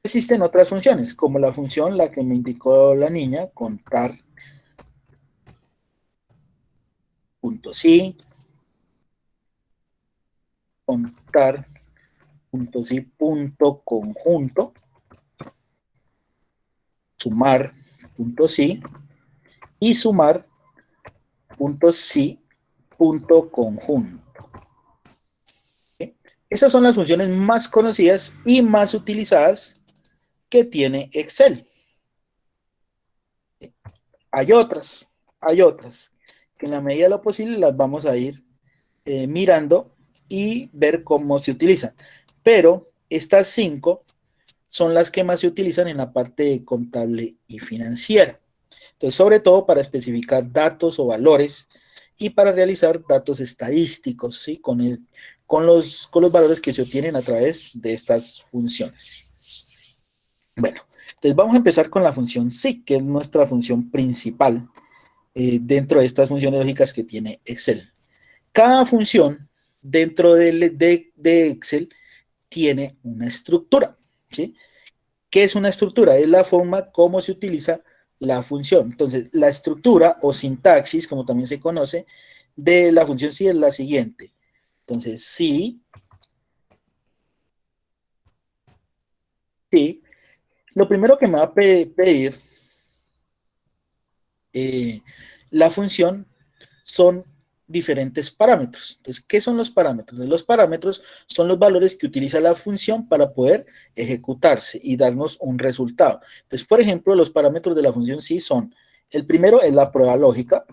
Existen otras funciones, como la función, la que me indicó la niña, contar, punto sí, contar, punto sí, punto conjunto, sumar, punto sí, y sumar, punto sí, punto conjunto. ¿Sí? Esas son las funciones más conocidas y más utilizadas que tiene Excel. Hay otras, que en la medida de lo posible las vamos a ir mirando y ver cómo se utilizan. Pero estas 5 son las que más se utilizan en la parte contable y financiera. Entonces, sobre todo para especificar datos o valores y para realizar datos estadísticos, ¿sí? Con los valores que se obtienen a través de estas funciones. Bueno, entonces vamos a empezar con la función sí, que es nuestra función principal dentro de estas funciones lógicas que tiene Excel. Cada función dentro de Excel tiene una estructura, ¿sí? ¿Qué es una estructura? Es la forma como se utiliza la función. Entonces, la estructura o sintaxis, como también se conoce, de la función sí es la siguiente. Entonces, sí, lo primero que me va a pedir la función son diferentes parámetros. Entonces, ¿qué son los parámetros? Los parámetros son los valores que utiliza la función para poder ejecutarse y darnos un resultado. Entonces, por ejemplo, los parámetros de la función sí son, el primero es la prueba lógica,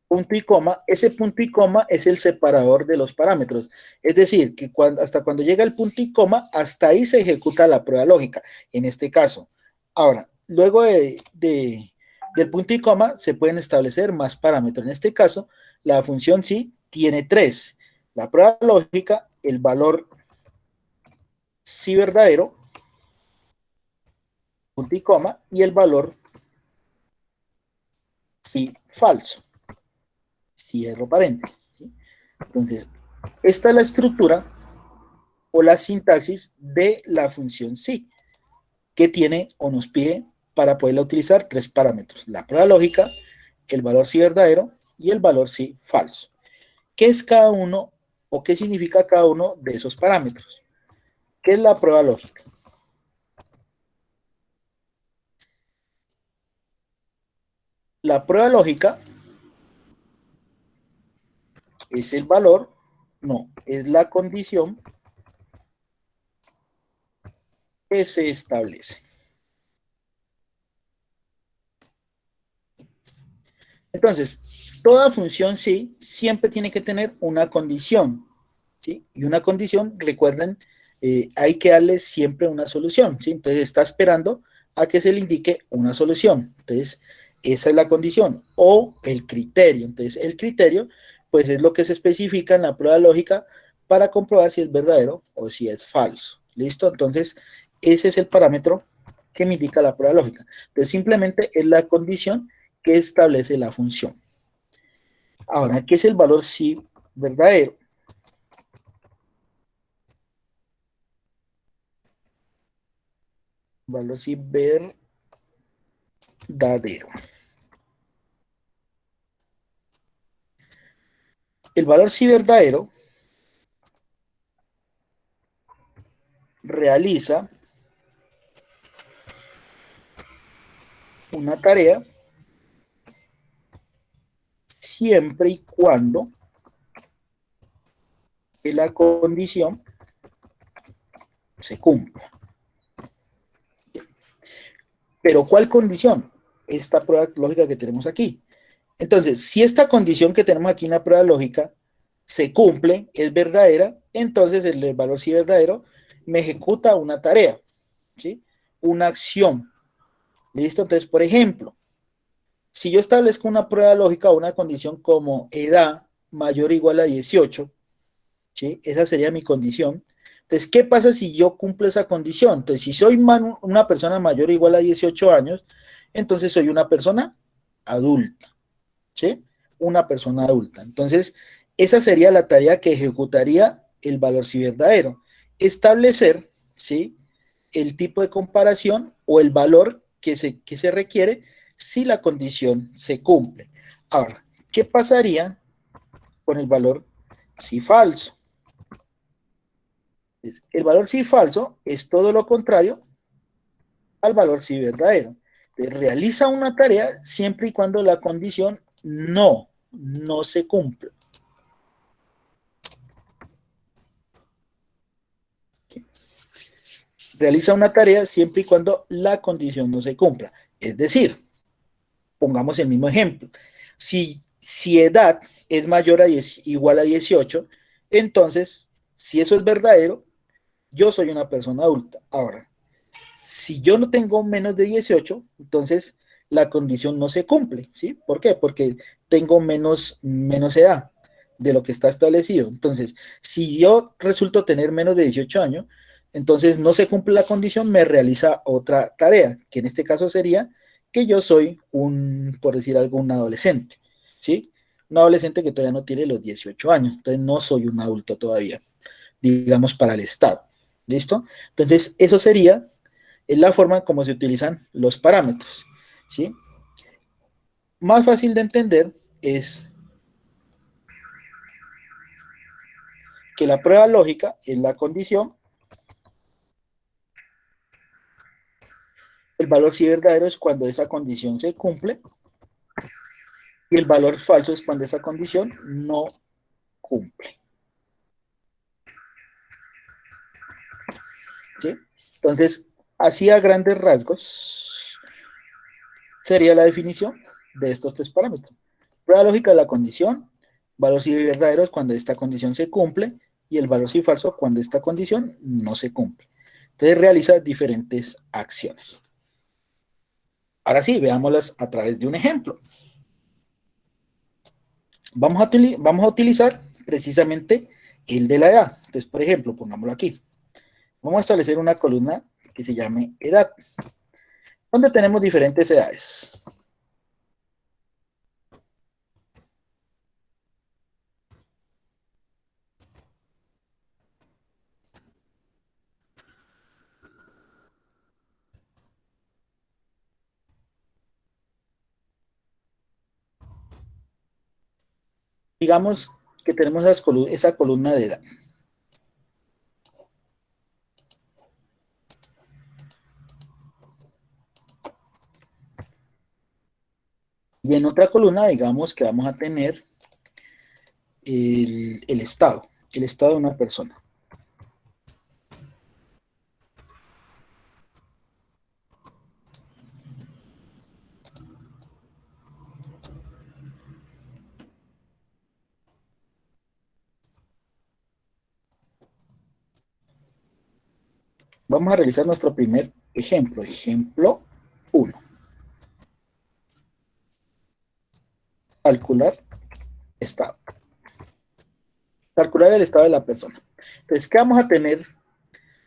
punto y coma, ese punto y coma es el separador de los parámetros. Es decir, que hasta cuando llega el punto y coma, hasta ahí se ejecuta la prueba lógica, en este caso. Ahora, luego del punto y coma, se pueden establecer más parámetros. En este caso, la función sí tiene tres. La prueba lógica, el valor sí verdadero, punto y coma, y el valor sí falso. Cierro paréntesis. ¿Sí? Entonces, esta es la estructura o la sintaxis de la función sí, que tiene o nos pide para poderla utilizar tres parámetros: la prueba lógica, el valor sí verdadero y el valor sí falso. ¿Qué es cada uno o qué significa cada uno de esos parámetros? ¿Qué es la prueba lógica? La prueba lógica es el valor, no, es la condición que se establece. Entonces, toda función sí siempre tiene que tener una condición, ¿sí? Y una condición, recuerden, hay que darle siempre una solución, ¿sí? Entonces está esperando a que se le indique una solución. Entonces, esa es la condición o el criterio. Entonces, el criterio, pues es lo que se especifica en la prueba lógica para comprobar si es verdadero o si es falso. ¿Listo? Entonces, ese es el parámetro que me indica la prueba lógica. Entonces, simplemente es la condición que establece la función. Ahora, ¿qué es el valor sí verdadero? Valor sí verdadero. El valor sí verdadero realiza una tarea siempre y cuando la condición se cumpla. Pero ¿cuál condición? Esta prueba lógica que tenemos aquí. Entonces, si esta condición que tenemos aquí en la prueba lógica se cumple, es verdadera, entonces el valor sí verdadero me ejecuta una tarea, ¿sí? Una acción. ¿Listo? Entonces, por ejemplo, si yo establezco una prueba lógica o una condición como edad mayor o igual a 18, ¿sí? Esa sería mi condición. Entonces, ¿qué pasa si yo cumplo esa condición? Entonces, si soy una persona mayor o igual a 18 años, entonces soy una persona adulta, ¿sí? Una persona adulta. Entonces, esa sería la tarea que ejecutaría el valor sí verdadero. Establecer, ¿sí? El tipo de comparación o el valor que se requiere si la condición se cumple. Ahora, ¿qué pasaría con el valor si falso? El valor sí falso es todo lo contrario al valor sí verdadero. Realiza una tarea siempre y cuando la condición no se cumple. Realiza una tarea siempre y cuando la condición no se cumpla. Es decir, pongamos el mismo ejemplo. Si edad es mayor a igual a 18, entonces, si eso es verdadero, yo soy una persona adulta. Ahora, si yo no tengo menos de 18, entonces la condición no se cumple, ¿sí? ¿Por qué? Porque tengo menos edad de lo que está establecido. Entonces, si yo resulto tener menos de 18 años, entonces no se cumple la condición, me realiza otra tarea, que en este caso sería que yo soy por decir algo, un adolescente, ¿sí? Un adolescente que todavía no tiene los 18 años, entonces no soy un adulto todavía, digamos, para el Estado. ¿Listo? Entonces, eso sería Es la forma como se utilizan los parámetros, ¿sí? Más fácil de entender es que la prueba lógica es la condición, el valor sí verdadero es cuando esa condición se cumple, y el valor falso es cuando esa condición no cumple, ¿sí? Entonces, así a grandes rasgos, sería la definición de estos tres parámetros. Prueba lógica es la condición, valor sí verdadero es cuando esta condición se cumple, y el valor sí falso cuando esta condición no se cumple. Entonces realiza diferentes acciones. Ahora sí, veámoslas a través de un ejemplo. Vamos a utilizar precisamente el de la edad. Entonces, por ejemplo, pongámoslo aquí. Vamos a establecer una columna que se llame edad, donde tenemos diferentes edades. Digamos que tenemos esa columna de edad. Y en otra columna, digamos que vamos a tener el estado de una persona. Vamos a realizar nuestro primer ejemplo. Ejemplo 1. Calcular estado. Calcular el estado de la persona. Entonces, ¿qué vamos a tener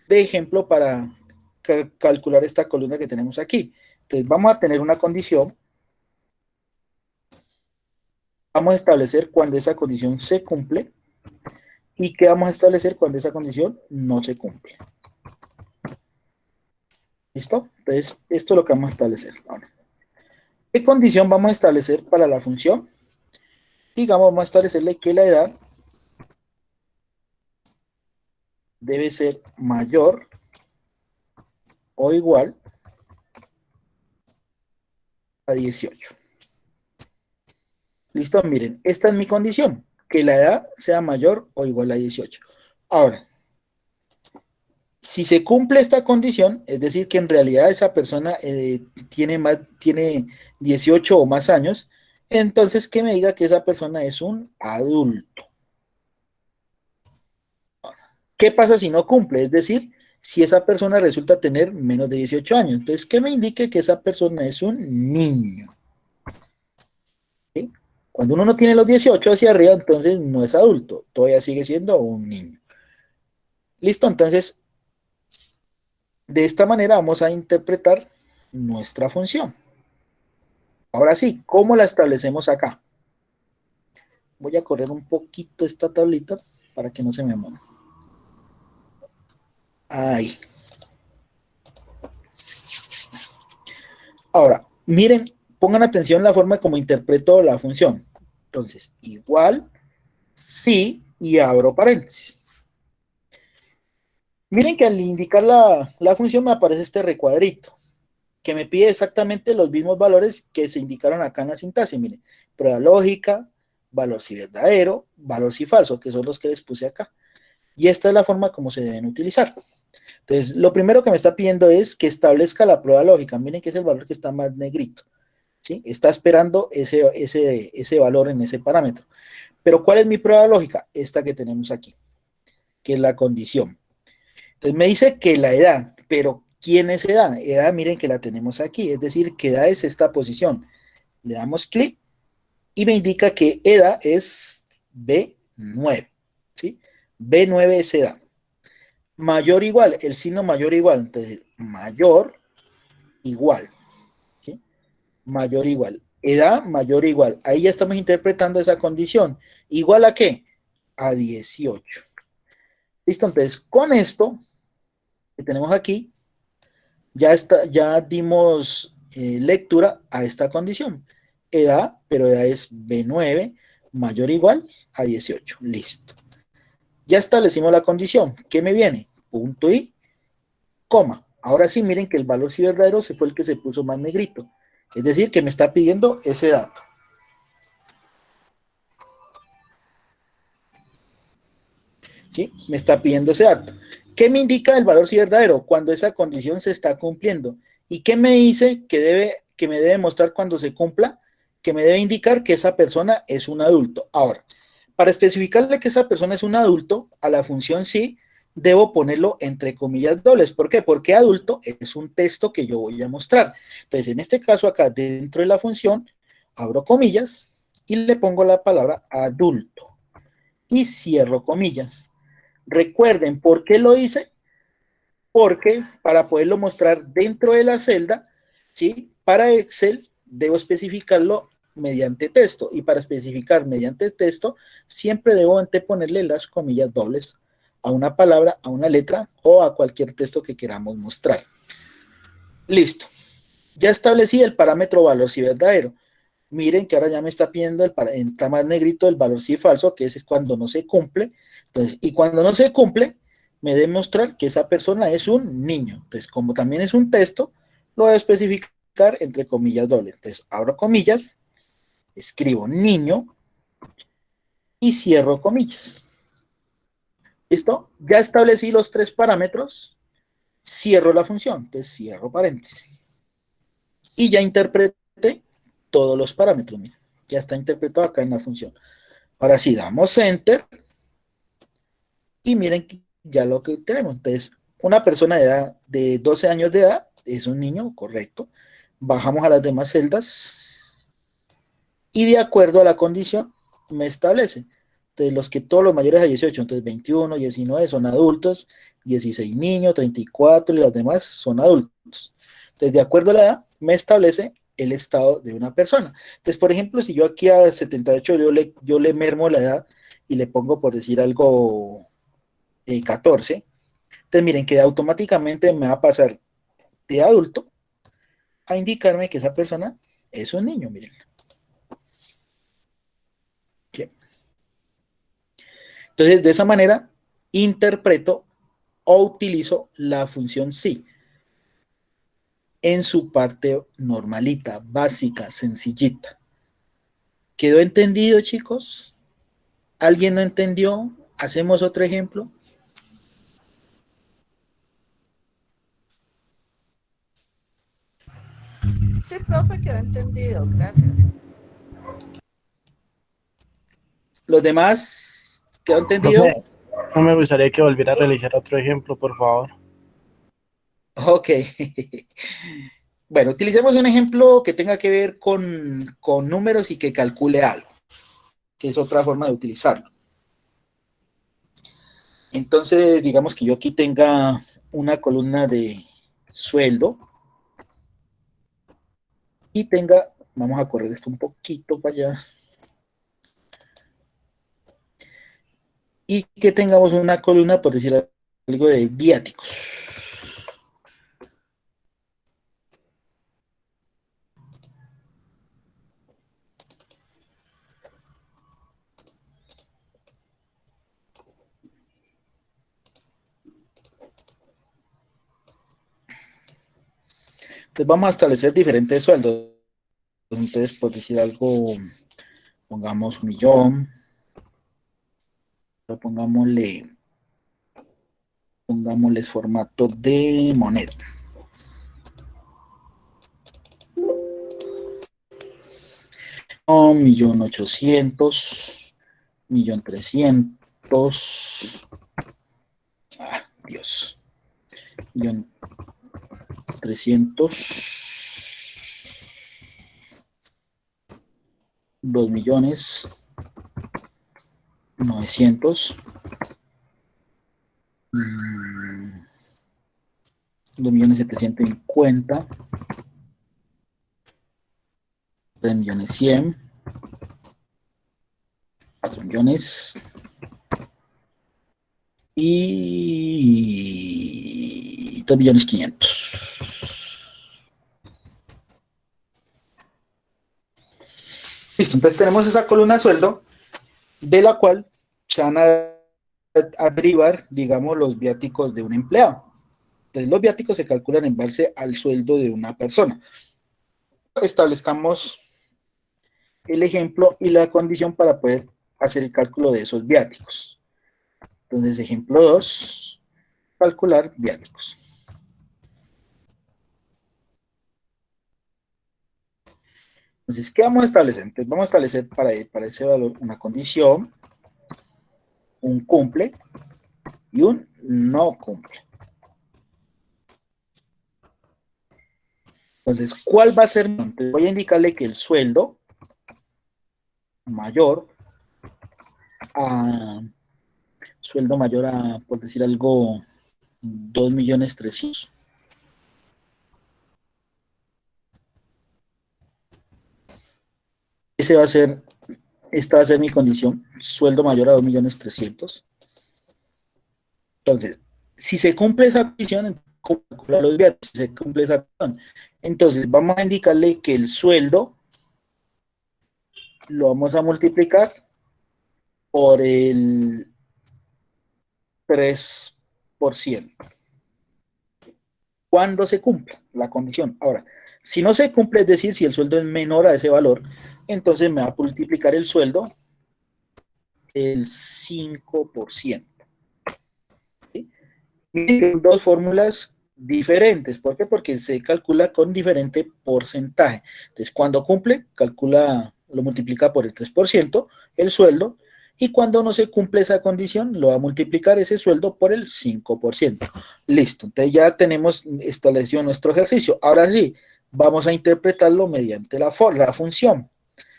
de ejemplo para calcular esta columna que tenemos aquí? Entonces, vamos a tener una condición. Vamos a establecer cuando esa condición se cumple. ¿Y qué vamos a establecer cuando esa condición no se cumple? ¿Listo? Entonces, esto es lo que vamos a establecer. Ahora, ¿qué condición vamos a establecer para la función? Digamos, vamos a establecerle que la edad debe ser mayor o igual a 18. Listo, miren, esta es mi condición, que la edad sea mayor o igual a 18. Ahora, si se cumple esta condición, es decir, que en realidad esa persona tiene 18 o más años, entonces que me diga que esa persona es un adulto. ¿Qué pasa si no cumple? Es decir, si esa persona resulta tener menos de 18 años, entonces que me indique que esa persona es un niño. ¿Sí? Cuando uno no tiene los 18 hacia arriba, entonces no es adulto, todavía sigue siendo un niño. Listo, entonces, de esta manera vamos a interpretar nuestra función. Ahora sí, ¿cómo la establecemos acá? Voy a correr un poquito esta tablita para que no se me mueva. Ahí. Ahora, miren, pongan atención la forma como interpreto la función. Entonces, igual, sí, y abro paréntesis. Miren que al indicar la función me aparece este recuadrito, que me pide exactamente los mismos valores que se indicaron acá en la sintaxis. Miren, prueba lógica, valor si verdadero, valor si falso, que son los que les puse acá. Y esta es la forma como se deben utilizar. Entonces, lo primero que me está pidiendo es que establezca la prueba lógica. Miren que es el valor que está más negrito, ¿sí? Está esperando ese valor en ese parámetro. Pero ¿cuál es mi prueba lógica? Esta que tenemos aquí, que es la condición. Entonces me dice que la edad, pero ¿quién es edad? Edad, miren que la tenemos aquí, es decir, que edad es esta posición. Le damos clic y me indica que edad es B9, ¿sí? B9 es edad. Mayor igual, el signo mayor igual, entonces mayor igual, ¿sí? Mayor igual. Edad mayor igual. Ahí ya estamos interpretando esa condición. ¿Igual a qué? A 18. Listo, entonces con esto que tenemos aquí, Ya dimos lectura a esta condición. Edad, pero edad es B9 mayor o igual a 18. Listo. Ya establecimos la condición. ¿Qué me viene? Punto y coma. Ahora sí, miren que el valor sí verdadero se fue el que se puso más negrito. Es decir, que me está pidiendo ese dato. ¿Sí? Me está pidiendo ese dato. ¿Qué me indica el valor sí verdadero? Cuando esa condición se está cumpliendo. ¿Y qué me dice que me debe mostrar cuando se cumpla? Que me debe indicar que esa persona es un adulto. Ahora, para especificarle que esa persona es un adulto, a la función sí, debo ponerlo entre comillas dobles. ¿Por qué? Porque adulto es un texto que yo voy a mostrar. Entonces, en este caso acá, dentro de la función, abro comillas y le pongo la palabra adulto. Y cierro comillas. Recuerden, ¿por qué lo hice? Porque para poderlo mostrar dentro de la celda, ¿sí? Para Excel debo especificarlo mediante texto y para especificar mediante texto siempre debo anteponerle las comillas dobles a una palabra, a una letra o a cualquier texto que queramos mostrar. Listo. Ya establecí el parámetro valor si verdadero. Miren que ahora ya me está pidiendo está más negrito el valor si falso, que ese es cuando no se cumple. Entonces, y cuando no se cumple, me debe mostrar que esa persona es un niño. Entonces, como también es un texto, lo voy a especificar entre comillas dobles. Entonces, abro comillas, escribo niño y cierro comillas. ¿Listo? Ya establecí los tres parámetros, cierro la función. Entonces, cierro paréntesis. Y ya interpreté todos los parámetros. Mira, ya está interpretado acá en la función. Ahora sí, damos enter y miren ya lo que tenemos. Entonces, una persona de edad de 12 años de edad es un niño, correcto. Bajamos a las demás celdas y de acuerdo a la condición me establece. Entonces, todos los mayores a 18, entonces 21, 19 son adultos, 16 niños, 34 y las demás son adultos. Entonces, de acuerdo a la edad, me establece el estado de una persona. Entonces, por ejemplo, si yo aquí a 78 yo le mermo la edad y le pongo, por decir algo, 14, entonces miren que automáticamente me va a pasar de adulto a indicarme que esa persona es un niño, miren. ¿Sí? Entonces, de esa manera, interpreto o utilizo la función sí en su parte normalita, básica, sencillita. ¿Quedó entendido, chicos? ¿Alguien no entendió? ¿Hacemos otro ejemplo? Sí, profe, quedó entendido, gracias. ¿Los demás quedó entendido? Profe, no me gustaría que volviera a realizar otro ejemplo, por favor. Ok. Bueno, utilicemos un ejemplo que tenga que ver con números y que calcule algo, que es otra forma de utilizarlo. Entonces, digamos que yo aquí tenga una columna de sueldo y tenga, vamos a correr esto un poquito para allá, y que tengamos una columna, por decir algo, de viáticos. Entonces vamos a establecer diferentes sueldos. Entonces, por decir algo, pongamos 1.000.000, pongámosle formato de moneda. Oh, 1.800.000, 1.300.000. Ah, Dios. 1.300.000. 2.900.000. 2.750.000. 3.100.000. 4.000.000. Y 2.500.000. Listo, entonces tenemos esa columna sueldo, de la cual se van a derivar, digamos, los viáticos de un empleado. Entonces, los viáticos se calculan en base al sueldo de una persona. Establezcamos el ejemplo y la condición para poder hacer el cálculo de esos viáticos. Entonces, ejemplo 2, calcular viáticos. Entonces, ¿qué vamos a establecer? Entonces, vamos a establecer para ese valor una condición, un cumple y un no cumple. Entonces, ¿cuál va a ser? Entonces, voy a indicarle que el sueldo mayor a, por decir algo, 2.300.000. Esta va a ser mi condición, sueldo mayor a 2.300.000. Entonces, si se cumple esa condición, calcula los viáticos, si se cumple esa condición. Entonces, vamos a indicarle que el sueldo lo vamos a multiplicar por el 3%. Cuando se cumpla la condición. Ahora, si no se cumple, es decir, si el sueldo es menor a ese valor, entonces me va a multiplicar el sueldo el 5%. ¿Sí? Miren, dos fórmulas diferentes. ¿Por qué? Porque se calcula con diferente porcentaje. Entonces, cuando cumple, lo multiplica por el 3%, el sueldo, y cuando no se cumple esa condición, lo va a multiplicar ese sueldo por el 5%. Listo, entonces ya tenemos establecido nuestro ejercicio. Ahora sí, vamos a interpretarlo mediante la función.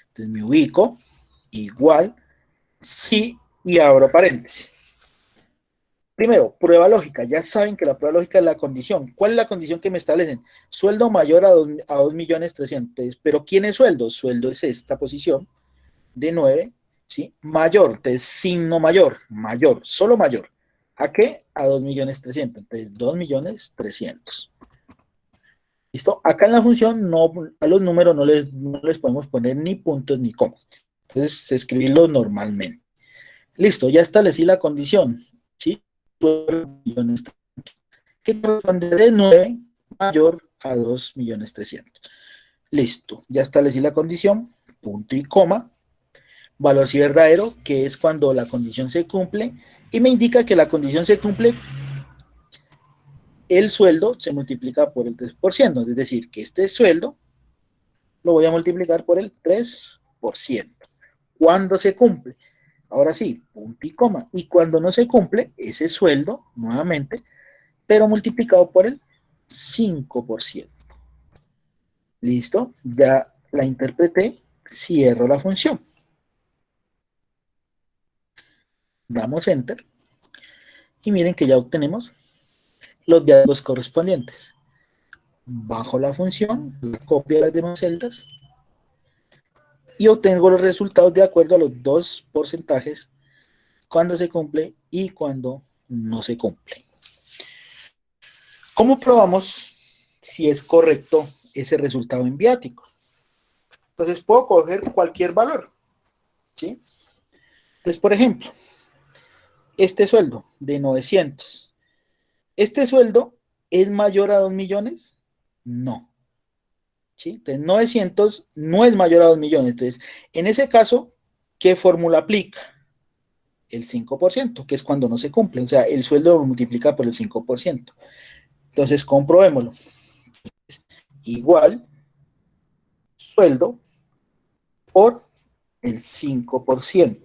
Entonces me ubico, igual, sí, y abro paréntesis. Primero, prueba lógica. Ya saben que la prueba lógica es la condición. ¿Cuál es la condición que me establecen? Sueldo mayor a 2.300.000. Pero ¿quién es sueldo? Sueldo es esta posición de 9, ¿sí? Mayor, entonces signo mayor, solo mayor. ¿A qué? A 2.300.000. Entonces 2.300.000. ¿Listo? Acá en la función no, a los números no les podemos poner ni puntos ni comas. Entonces escribirlo normalmente. Listo, ya establecí la condición, ¿sí? Que corresponde de 9 mayor a 2.300.000. Listo, ya establecí la condición, punto y coma, valor si verdadero, que es cuando la condición se cumple, y me indica que la condición se cumple, el sueldo se multiplica por el 3%, es decir, que este sueldo lo voy a multiplicar por el 3%. ¿Cuándo se cumple? Ahora sí, punto y coma. Y cuando no se cumple, ese sueldo, nuevamente, pero multiplicado por el 5%. ¿Listo? Ya la interpreté, cierro la función. Damos Enter. Y miren que ya obtenemos los viáticos correspondientes. Bajo la función, la copia de las demás celdas y obtengo los resultados de acuerdo a los dos porcentajes cuando se cumple y cuando no se cumple. ¿Cómo probamos si es correcto ese resultado en viático? Entonces puedo coger cualquier valor, ¿sí? Entonces, por ejemplo, este sueldo de 900, ¿este sueldo es mayor a 2 millones? No. ¿Sí? Entonces, 900 no es mayor a 2 millones. Entonces, en ese caso, ¿qué fórmula aplica? El 5%, que es cuando no se cumple. O sea, el sueldo lo multiplica por el 5%. Entonces, comprobémoslo. Igual, sueldo por el 5%.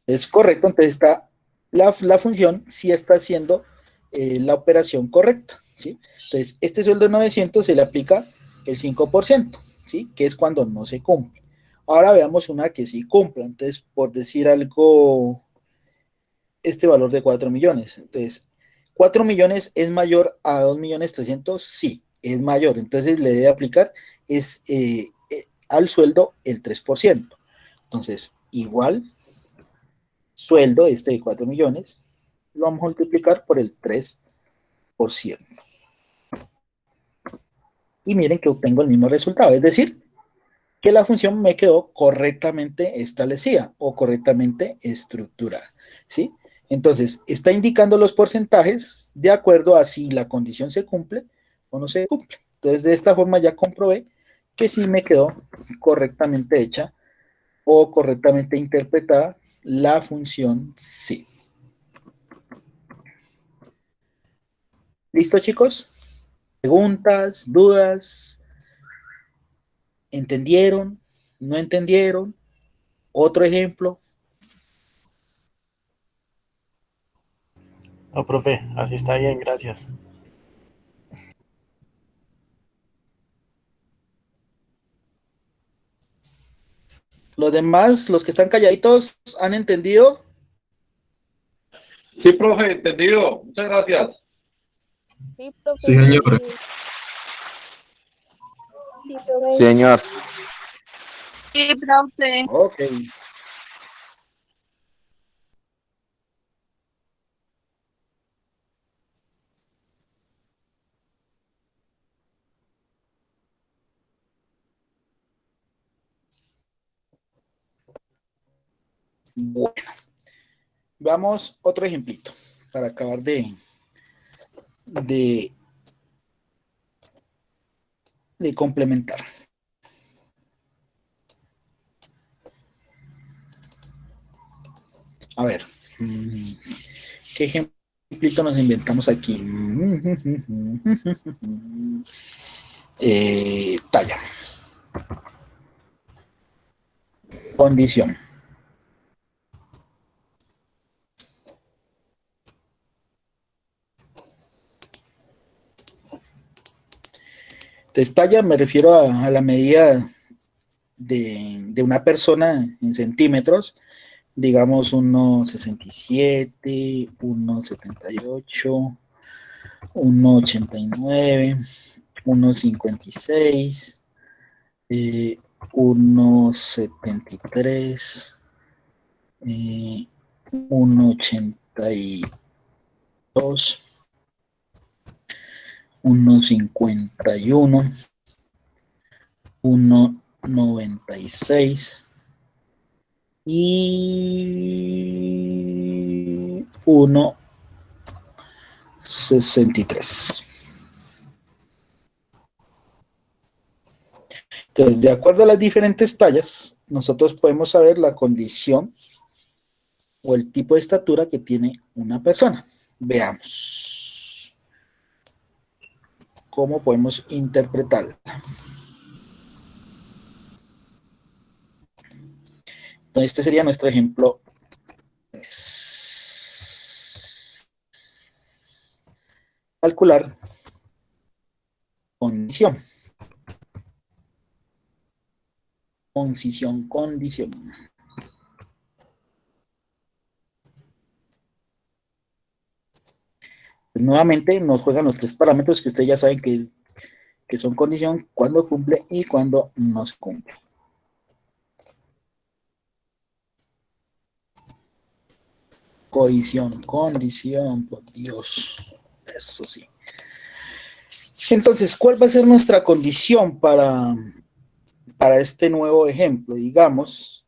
Es correcto, entonces está la función sí está haciendo la operación correcta, ¿sí? Entonces, este sueldo de 900 se le aplica el 5%, ¿sí? Que es cuando no se cumple. Ahora veamos una que sí cumpla. Entonces, por decir algo, este valor de 4 millones. Entonces, 4 millones es mayor a 2.300.000, sí, es mayor. Entonces, le debe aplicar al sueldo el 3%. Entonces, igual sueldo este de 4 millones, lo vamos a multiplicar por el 3%. Y miren que obtengo el mismo resultado, es decir, que la función me quedó correctamente establecida o correctamente estructurada, ¿sí? Entonces, está indicando los porcentajes de acuerdo a si la condición se cumple o no se cumple. Entonces, de esta forma ya comprobé que sí me quedó correctamente hecha o correctamente interpretada la función sí. ¿Listo, chicos? ¿Preguntas, dudas? ¿Entendieron? ¿No entendieron? ¿Otro ejemplo? No, profe, así está bien, gracias. Los demás, los que están calladitos, ¿han entendido? Sí, profe, entendido. Muchas gracias. Sí, profe, Sí, señor. entendido. Sí, profe. Señor. Sí, profe. Ok. Bueno, veamos otro ejemplito para acabar de, de complementar. A ver, ¿qué ejemplito nos inventamos aquí? Talla. Condición. Entonces, talla me refiero a la medida de una persona en centímetros, digamos 1,67, 1,78, 1,89, 1,56, 1,73, 1,82, 1,51, 1,96 y 1,63. Entonces, de acuerdo a las diferentes tallas, nosotros podemos saber la condición o el tipo de estatura que tiene una persona. Veamos cómo podemos interpretarla. Entonces, este sería nuestro ejemplo. Calcular condición. Condición. Nuevamente nos juegan los tres parámetros que ustedes ya saben que son condición, cuando cumple y cuando no se cumple. Condición, por Dios. Eso sí. Entonces, ¿cuál va a ser nuestra condición para este nuevo ejemplo? Digamos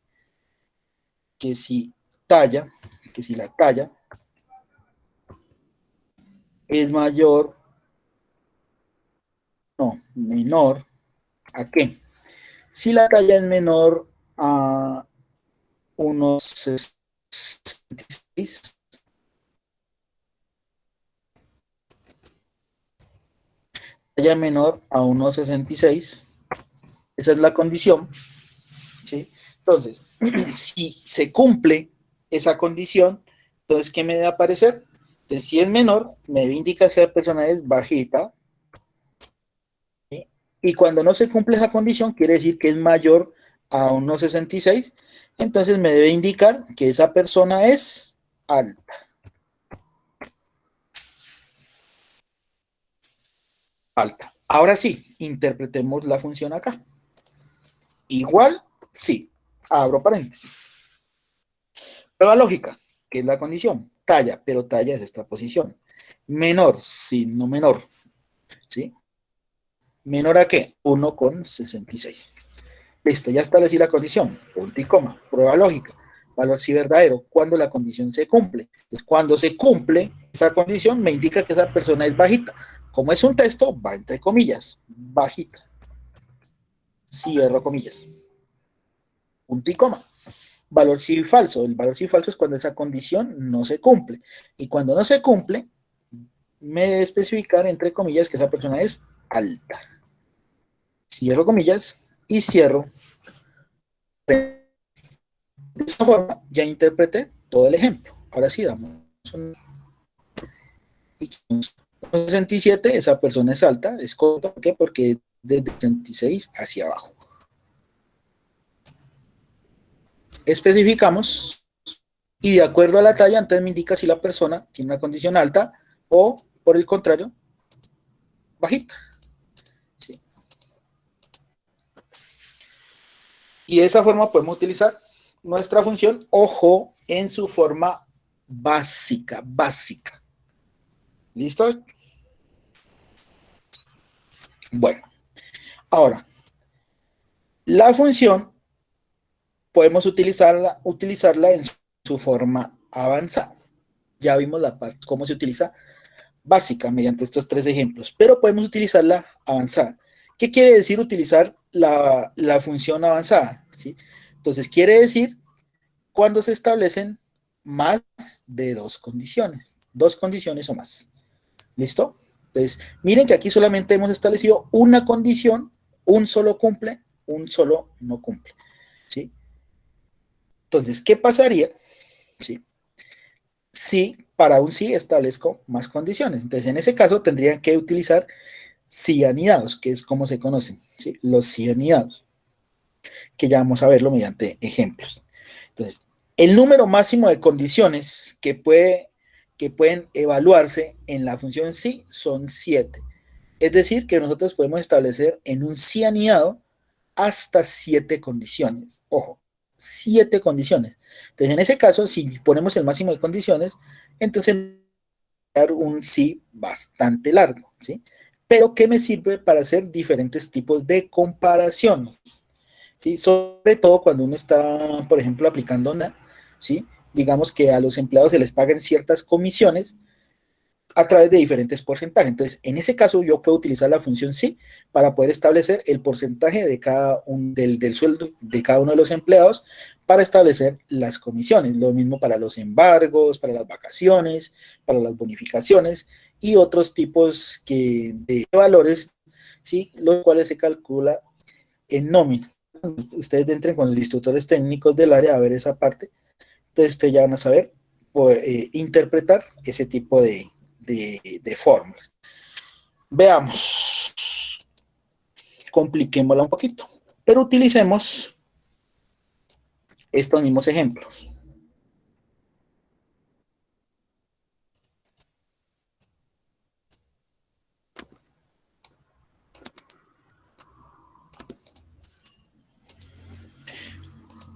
que si la talla es mayor, no, menor, ¿a qué? Si la talla es menor a unos 66, talla menor a unos 66, esa es la condición, ¿sí? Entonces, si se cumple esa condición, entonces, ¿qué me debe aparecer? Entonces, si es menor, me debe indicar que la persona es bajita, ¿sí? Y cuando no se cumple esa condición, quiere decir que es mayor a unos 66, entonces me debe indicar que esa persona es alta. Alta. Ahora sí, interpretemos la función acá. Igual, sí. Abro paréntesis. Prueba lógica, que es la condición. Talla, pero talla es esta posición. Menor, signo menor. ¿Sí? ¿Menor a qué? 1,66. Listo, ya establecí la condición, punto y coma, prueba lógica, valor sí verdadero, cuando la condición se cumple. Entonces, cuando se cumple esa condición, me indica que esa persona es bajita. Como es un texto, va entre comillas, bajita. Cierro comillas. Punto y coma. Valor sí falso. El valor sí falso es cuando esa condición no se cumple. Y cuando no se cumple, me debe especificar entre comillas que esa persona es alta. Cierro comillas y cierro. De esta forma ya interpreté todo el ejemplo. Ahora sí, damos un... 67, esa persona es alta, es corta, ¿por qué? Porque desde 66 hacia abajo. Especificamos y de acuerdo a la talla, entonces me indica si la persona tiene una condición alta o, por el contrario, bajita. ¿Sí? Y de esa forma podemos utilizar nuestra función, ojo, en su forma básica. ¿Listo? Bueno, ahora, la función podemos utilizarla en su forma avanzada. Ya vimos la parte, cómo se utiliza básica mediante estos 3 ejemplos, pero podemos utilizarla avanzada. ¿Qué quiere decir utilizar la función avanzada? ¿Sí? Entonces, quiere decir cuando se establecen más de 2 condiciones o más. ¿Listo? Entonces, miren que aquí solamente hemos establecido una condición, un solo cumple, un solo no cumple. ¿Sí? Entonces, ¿qué pasaría? ¿Sí? Si para un sí establezco más condiciones. Entonces, en ese caso, tendrían que utilizar sí anidados, que es como se conocen, ¿sí? Los sí anidados, que ya vamos a verlo mediante ejemplos. Entonces, el número máximo de condiciones que pueden evaluarse en la función sí son 7. Es decir, que nosotros podemos establecer en un sí anidado hasta 7 condiciones. Ojo, 7 condiciones. Entonces, en ese caso, si ponemos el máximo de condiciones, entonces un sí bastante largo, ¿sí? Pero que me sirve para hacer diferentes tipos de comparaciones, ¿sí? Sobre todo cuando uno está, por ejemplo, aplicando una, ¿sí? Digamos que a los empleados se les pagan ciertas comisiones a través de diferentes porcentajes. Entonces, en ese caso, yo puedo utilizar la función sí para poder establecer el porcentaje de del sueldo de cada uno de los empleados para establecer las comisiones. Lo mismo para los embargos, para las vacaciones, para las bonificaciones y otros tipos de valores, ¿sí? Los cuales se calcula en nómina. Ustedes entren con los instructores técnicos del área a ver esa parte. Entonces, ustedes ya van a saber interpretar ese tipo de fórmulas. Veamos, compliquémosla un poquito, pero utilicemos estos mismos ejemplos.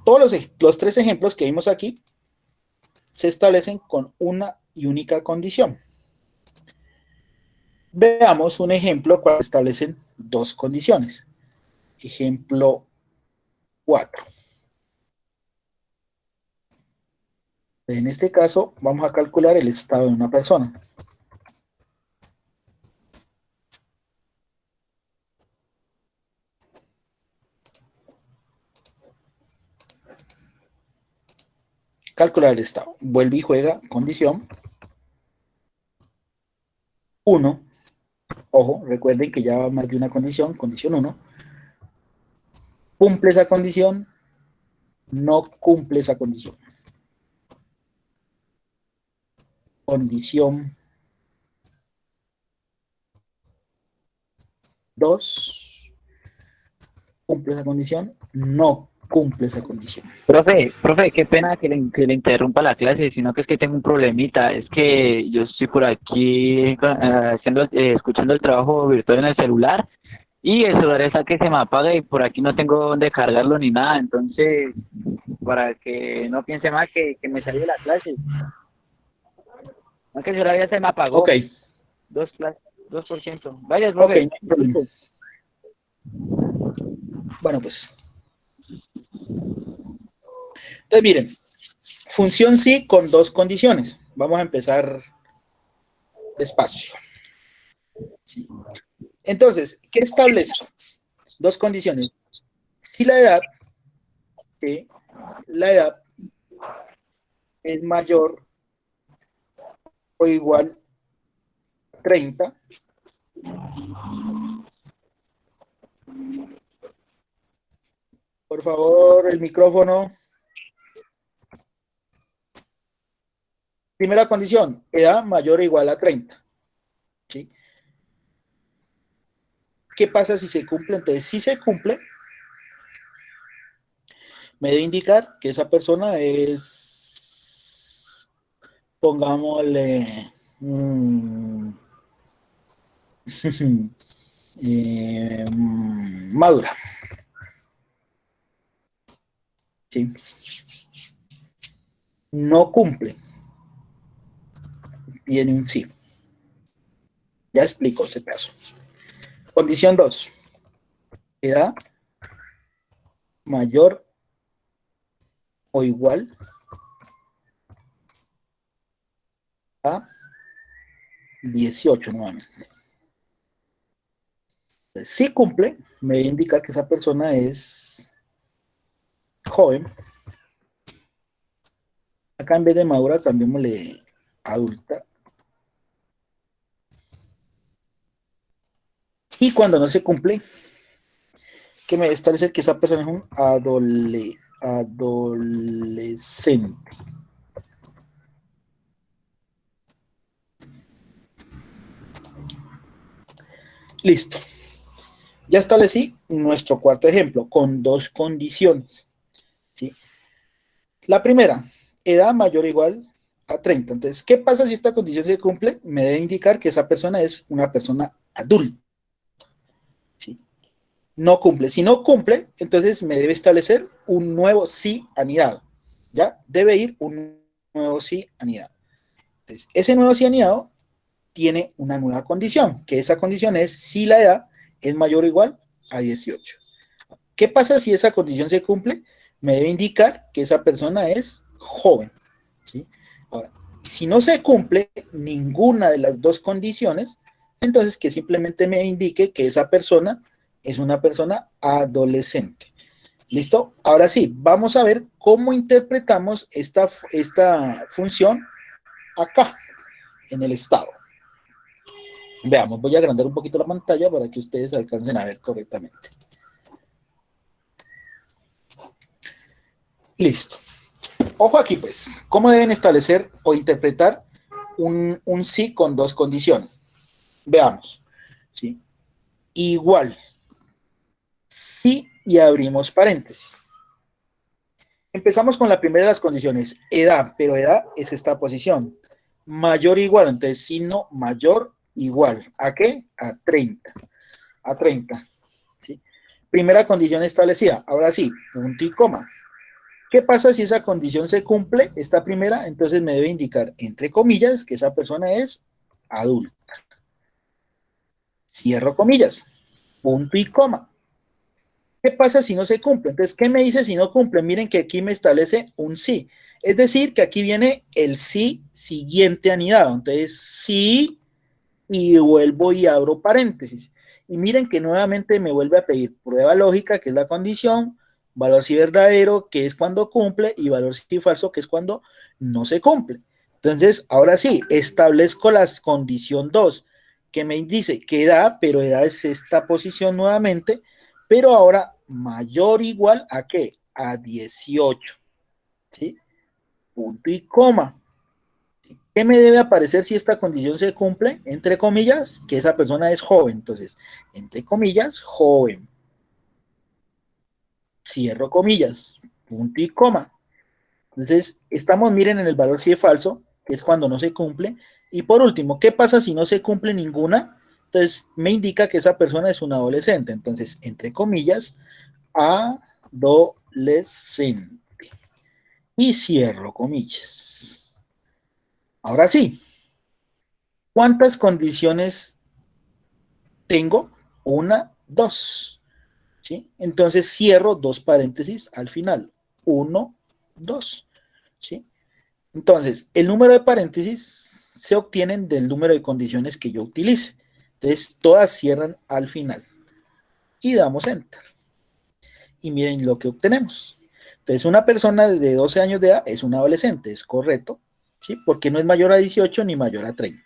Todos los 3 ejemplos que vimos aquí se establecen con una y única condición. Veamos un ejemplo cuando establecen 2 condiciones. Ejemplo 4. En este caso, vamos a calcular el estado de una persona. Calcular el estado. Vuelve y juega condición 1. Ojo, recuerden que ya va más de una condición 1. Cumple esa condición, no cumple esa condición. Condición 2. Cumple esa condición, no cumple esa condición. Profe, qué pena que le interrumpa la clase, sino que es que tengo un problemita. Es que yo estoy por aquí escuchando el trabajo virtual en el celular y el celular está que se me apaga y por aquí no tengo dónde cargarlo ni nada. Entonces, para que no piense más que me salí de la clase. No, que el celular ya se me apagó. Ok. 2%. Vaya, Ok, profe. no hay problema. Bueno, pues Entonces, miren, función sí con dos condiciones. Vamos a empezar despacio. Sí. Entonces, ¿qué establezco? Dos condiciones. Si la edad, ¿sí? La edad es mayor o igual a 30, por favor, el micrófono. Primera condición, edad mayor o igual a 30. ¿Sí? ¿Qué pasa si se cumple? Entonces, si se cumple, me debe indicar que esa persona es, pongámosle, madura. ¿Sí? No cumple, tiene un sí. Ya explico ese caso. Condición 2. Edad mayor o igual a 18 nuevamente. Entonces, si cumple, me indica que esa persona es joven. Acá en vez de madura, cambiémosle adulta. Y cuando no se cumple, que me debe establecer que esa persona es un adolescente. Listo. Ya establecí nuestro cuarto ejemplo con dos condiciones. ¿Sí? La primera, edad mayor o igual a 30. Entonces, ¿qué pasa si esta condición se cumple? Me debe indicar que esa persona es una persona adulta. ¿Sí? No cumple. Si no cumple, entonces me debe establecer un nuevo sí anidado. ¿Ya? Debe ir un nuevo sí anidado. Entonces, ese nuevo sí anidado tiene una nueva condición, que esa condición es si la edad es mayor o igual a 18. ¿Qué pasa si esa condición se cumple? Me debe indicar que esa persona es joven. ¿Sí? Ahora, si no se cumple ninguna de las dos condiciones, entonces que simplemente me indique que esa persona es una persona adolescente. ¿Listo? Ahora sí, vamos a ver cómo interpretamos esta función acá, en el estado. Veamos, voy a agrandar un poquito la pantalla para que ustedes alcancen a ver correctamente. Listo. Ojo aquí, pues, ¿cómo deben establecer o interpretar un sí con dos condiciones? Veamos. ¿Sí? Igual. Sí y abrimos paréntesis. Empezamos con la primera de las condiciones, edad, pero edad es esta posición. Mayor o igual, entonces signo mayor igual. ¿A qué? A 30. A 30. ¿Sí? Primera condición establecida. Ahora sí, punto y coma. ¿Qué pasa si esa condición se cumple, esta primera? Entonces me debe indicar, entre comillas, que esa persona es adulta. Cierro comillas. Punto y coma. ¿Qué pasa si no se cumple? Entonces, ¿qué me dice si no cumple? Miren que aquí me establece un sí. Es decir, que aquí viene el sí siguiente anidado. Entonces, sí, y vuelvo y abro paréntesis. Y miren que nuevamente me vuelve a pedir prueba lógica, que es la condición, valor sí verdadero, que es cuando cumple, y valor sí falso, que es cuando no se cumple. Entonces, ahora sí, establezco la condición 2, que me dice que edad, pero edad es esta posición nuevamente, pero ahora mayor o igual a ¿qué? A 18. ¿Sí? Punto y coma. ¿Qué me debe aparecer si esta condición se cumple? Entre comillas, que esa persona es joven. Entonces, entre comillas, joven. Cierro comillas. Punto y coma. Entonces, estamos, miren, en el valor si es falso, que es cuando no se cumple. Y por último, ¿qué pasa si no se cumple ninguna? Entonces, me indica que esa persona es un adolescente. Entonces, entre comillas, adolescente. Y cierro comillas. Ahora sí, ¿cuántas condiciones tengo? Una, dos. ¿Sí? Entonces cierro dos paréntesis al final. 1, 2, ¿sí? Entonces, el número de paréntesis se obtienen del número de condiciones que yo utilice. Entonces, todas cierran al final. Y damos Enter. Y miren lo que obtenemos. Entonces, una persona de 12 años de edad es un adolescente, es correcto, ¿sí? Porque no es mayor a 18 ni mayor a 30.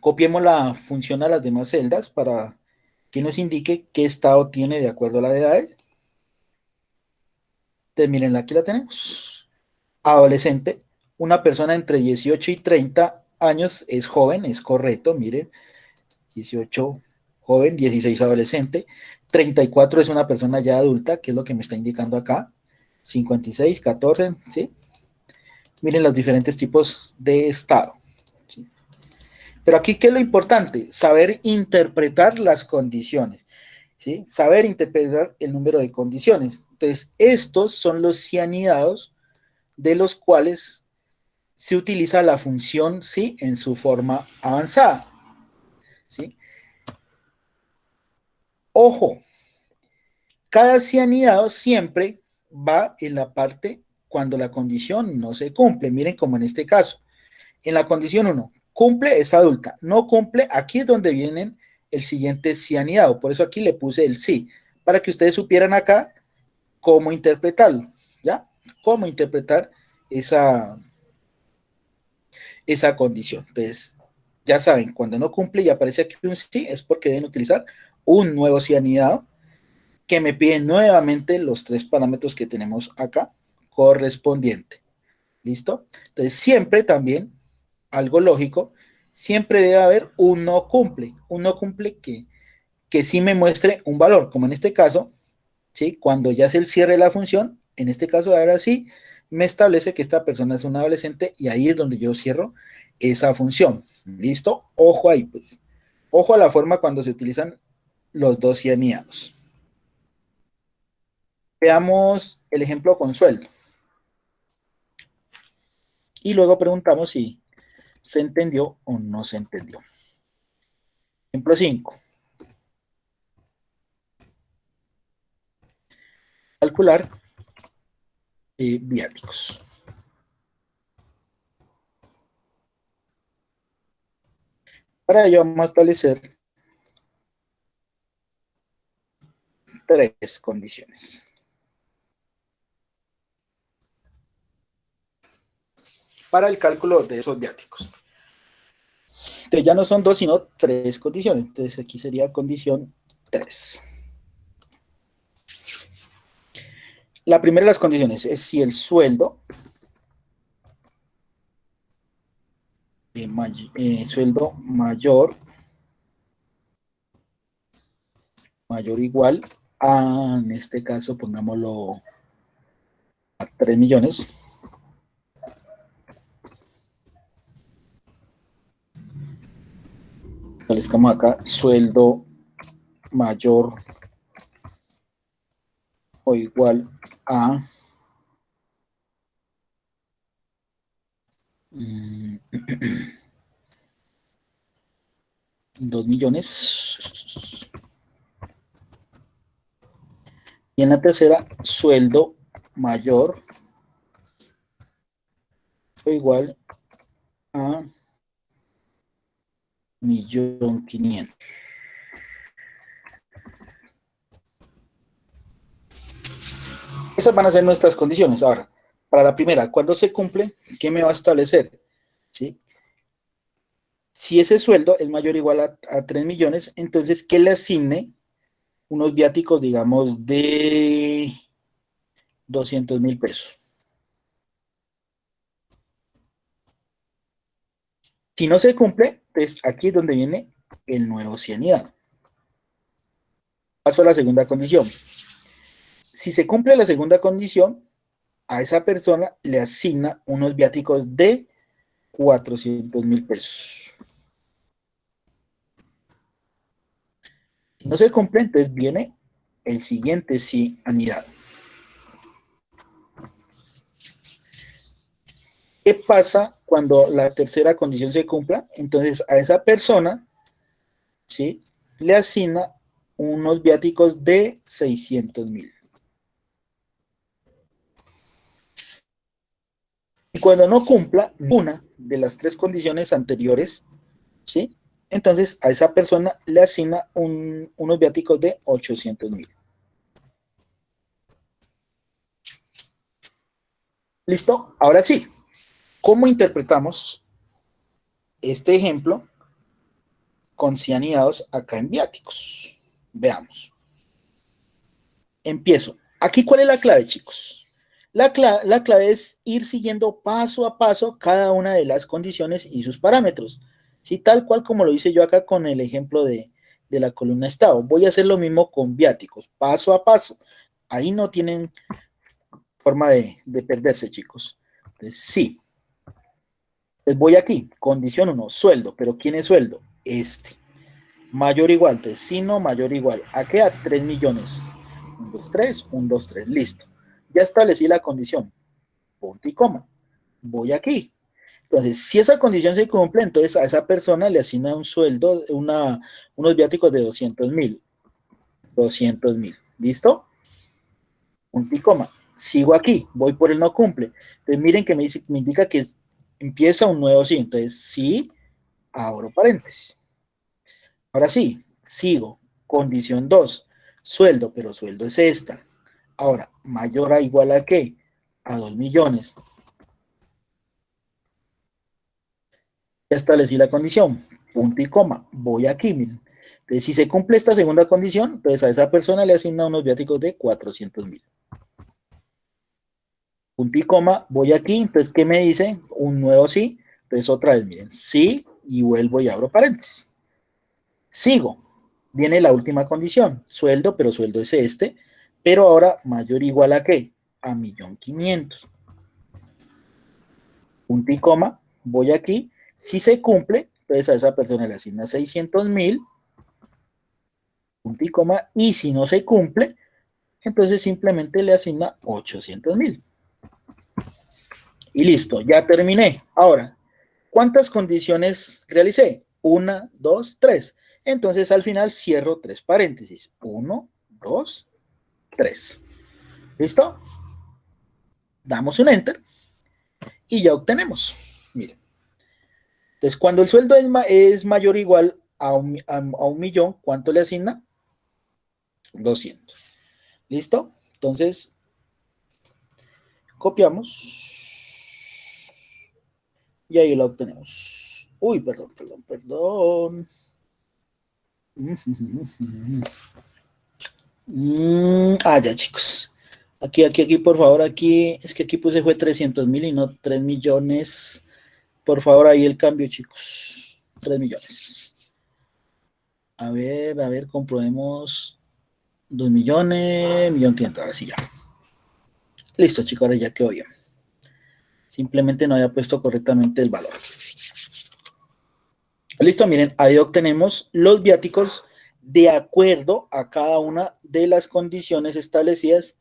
Copiemos la función a las demás celdas para que nos indique qué estado tiene de acuerdo a la edad. Entonces, miren, aquí la tenemos. Adolescente, una persona entre 18 y 30 años es joven, es correcto, miren. 18 joven, 16 adolescente. 34 es una persona ya adulta, que es lo que me está indicando acá. 56, 14, ¿sí? Miren los diferentes tipos de estado. ¿Sí? Pero aquí, ¿qué es lo importante? Saber interpretar las condiciones. ¿Sí? Saber interpretar el número de condiciones. Entonces, estos son los cianidados de los cuales se utiliza la función sí en su forma avanzada. ¿Sí? Ojo, cada cianidado siempre va en la parte cuando la condición no se cumple. Miren como en este caso. En la condición 1, cumple, es adulta. No cumple, aquí es donde vienen el siguiente cianidado. Por eso aquí le puse el sí, para que ustedes supieran acá cómo interpretarlo, ¿ya? Cómo interpretar esa condición. Entonces, ya saben, cuando no cumple y aparece aquí un sí, es porque deben utilizar un nuevo cianidado que me pide nuevamente los 3 parámetros que tenemos acá correspondiente. ¿Listo? Entonces, siempre también, algo lógico, siempre debe haber un no cumple que sí me muestre un valor, como en este caso, ¿sí? Cuando ya se el cierre de la función, en este caso ahora sí, me establece que esta persona es un adolescente y ahí es donde yo cierro esa función. ¿Listo? Ojo ahí, pues. Ojo a la forma cuando se utilizan los dos cianidados. Veamos el ejemplo con sueldo. Y luego preguntamos si se entendió o no se entendió. Ejemplo 5. Calcular viáticos. Para ello vamos a establecer 3 condiciones. Para el cálculo de esos viáticos. Entonces ya no son 2, sino 3 condiciones. Entonces aquí sería condición 3. La primera de las condiciones es si el sueldo, sueldo mayor o igual a, en este caso pongámoslo a 3 millones. Establezcamos acá sueldo mayor o igual a 2 millones. Y en la tercera, sueldo mayor o igual a 1.500.000. Esas van a ser nuestras condiciones. Ahora, para la primera, cuando se cumple, ¿qué me va a establecer? ¿Sí? Si ese sueldo es mayor o igual a 3 millones, entonces que le asigne unos viáticos, digamos, de 200.000 pesos. Si no se cumple, pues aquí es donde viene el nuevo cianidado. Paso a la segunda condición. Si se cumple la segunda condición, a esa persona le asigna unos viáticos de 400.000 pesos. Si no se cumple, entonces viene el siguiente cianidado. ¿Qué pasa cuando la tercera condición se cumpla? Entonces a esa persona, ¿sí?, le asigna unos viáticos de 600.000. Y cuando no cumpla una de las tres condiciones anteriores, ¿sí? Entonces a esa persona le asigna unos viáticos de 800.000. ¿Listo? Ahora sí, ¿cómo interpretamos este ejemplo con cianidados acá en viáticos? Veamos. Empiezo. Aquí, ¿cuál es la clave, chicos? La clave es ir siguiendo paso a paso cada una de las condiciones y sus parámetros. ¿Sí? Tal cual como lo hice yo acá con el ejemplo de la columna estado. Voy a hacer lo mismo con viáticos, paso a paso. Ahí no tienen forma de perderse, chicos. Entonces, sí. Entonces voy aquí, condición 1, sueldo. ¿Pero quién es sueldo? Este. Mayor o igual, entonces, si no, mayor o igual. ¿A qué? A 3 millones. 1, 2, 3, 1, 2, 3, listo. Ya establecí la condición. Punto y coma. Voy aquí. Entonces, si esa condición se cumple, entonces a esa persona le asigna un sueldo, unos viáticos de 200.000. 200.000. ¿Listo? Punto y coma. Sigo aquí. Voy por el no cumple. Entonces, miren que me indica que empieza un nuevo sí. Entonces, sí, abro paréntesis. Ahora sí, sigo. Condición 2. Sueldo, pero sueldo es esta. Ahora, mayor a igual a qué? A 2 millones. Ya establecí la condición, punto y coma, voy aquí, miren. Entonces, si se cumple esta segunda condición, entonces a esa persona le asigna unos viáticos de 400.000. Punto y coma, voy aquí, entonces, ¿qué me dice? Un nuevo sí, entonces otra vez, miren, sí, y vuelvo y abro paréntesis. Sigo, viene la última condición, sueldo, pero sueldo es este, pero ahora mayor o igual a ¿qué? A 1.500.000. Punto y coma, voy aquí, si se cumple, entonces a esa persona le asigna 600.000, punto y coma, y si no se cumple, entonces simplemente le asigna 800.000. Y listo, ya terminé. Ahora, ¿cuántas condiciones realicé? 1, 2, 3. Entonces al final cierro 3 paréntesis. 1, 2, 3. ¿Listo? Damos un enter y ya obtenemos. Miren. Entonces cuando el sueldo es mayor o igual a un millón, ¿cuánto le asigna? 200. ¿Listo? Entonces copiamos y ahí lo obtenemos. Uy, perdón. Ya, chicos. Aquí, por favor, aquí. Es que aquí puse fue 300.000 y no 3 millones. Por favor, ahí el cambio, chicos. 3 millones. A ver, comprobemos. 2 millones, 1.500.000. Ahora sí ya. Listo, chicos, ahora ya quedó bien. Simplemente no había puesto correctamente el valor. Listo, miren, ahí obtenemos los viáticos de acuerdo a cada una de las condiciones establecidas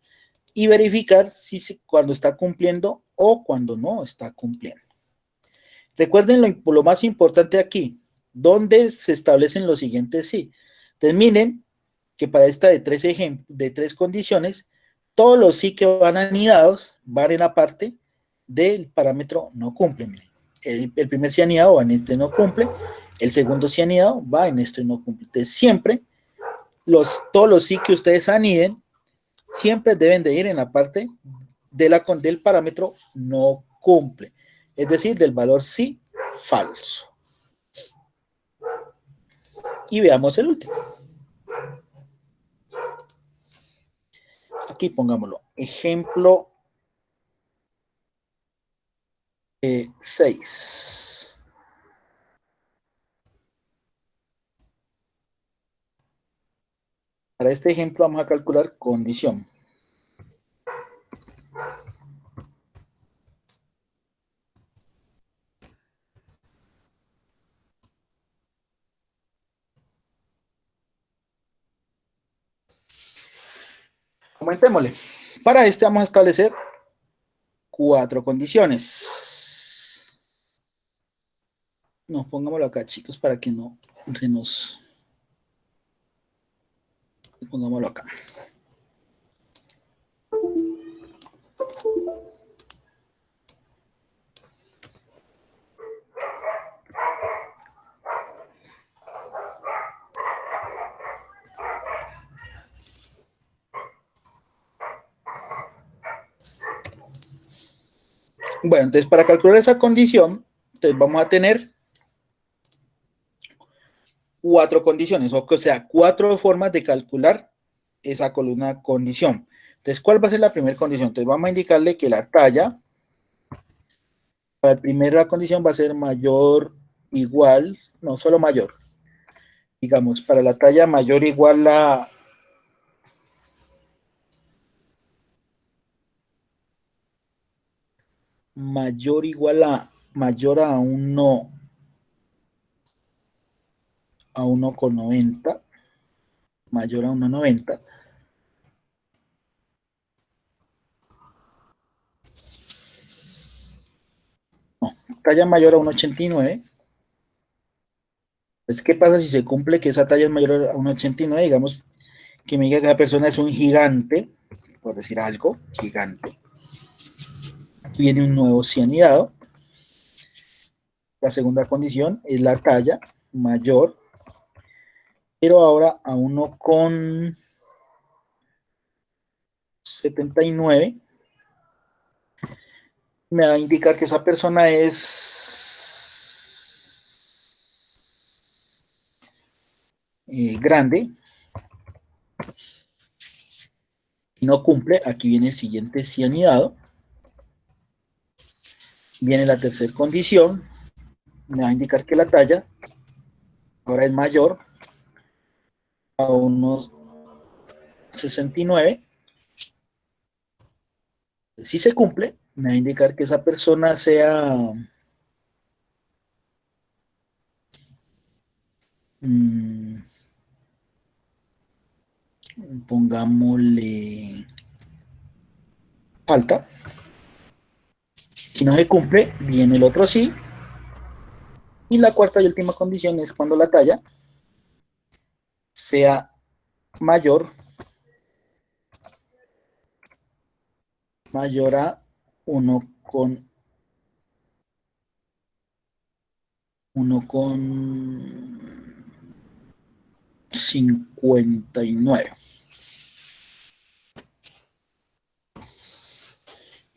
y verificar si cuando está cumpliendo o cuando no está cumpliendo. Recuerden lo más importante aquí, donde se establecen los siguientes sí. Entonces miren que para esta de tres condiciones, todos los sí que van anidados van en la parte del parámetro no cumple. Miren. El primer sí anidado va en este no cumple, el segundo sí anidado va en este no cumple. Entonces siempre todos los sí que ustedes aniden siempre deben de ir en la parte del parámetro no cumple, es decir, del valor sí falso. Y veamos el último. Aquí pongámoslo. Ejemplo 6. Para este ejemplo vamos a calcular condición. Comentémosle. Para este vamos a establecer 4 condiciones. Nos pongámoslo acá, chicos, para que no se nos... Pongámoslo acá. Bueno, entonces para calcular esa condición, entonces vamos a tener 4 condiciones, o sea, 4 formas de calcular esa columna condición. Entonces, ¿cuál va a ser la primera condición? Entonces, vamos a indicarle que la talla, para la primera condición va a ser mayor, igual, no, solo mayor. Digamos, para la talla mayor igual a mayor a 1,90, mayor a 1,90. No, talla mayor a 1,89. Pues, ¿qué pasa si se cumple que esa talla es mayor a 1,89? Digamos que me diga que esa persona es un gigante, por decir algo, gigante. Aquí viene un nuevo cianidado. La segunda condición es la talla mayor, pero ahora a 1,79. Me va a indicar que esa persona es grande. Si no cumple, aquí viene el siguiente cianidado. Viene la tercera condición. Me va a indicar que la talla ahora es mayor a unos 69. Si se cumple, me va a indicar que esa persona sea pongámosle alta. Si no se cumple, viene el otro sí. Y la cuarta y última condición es cuando la talla sea mayor a 1,59.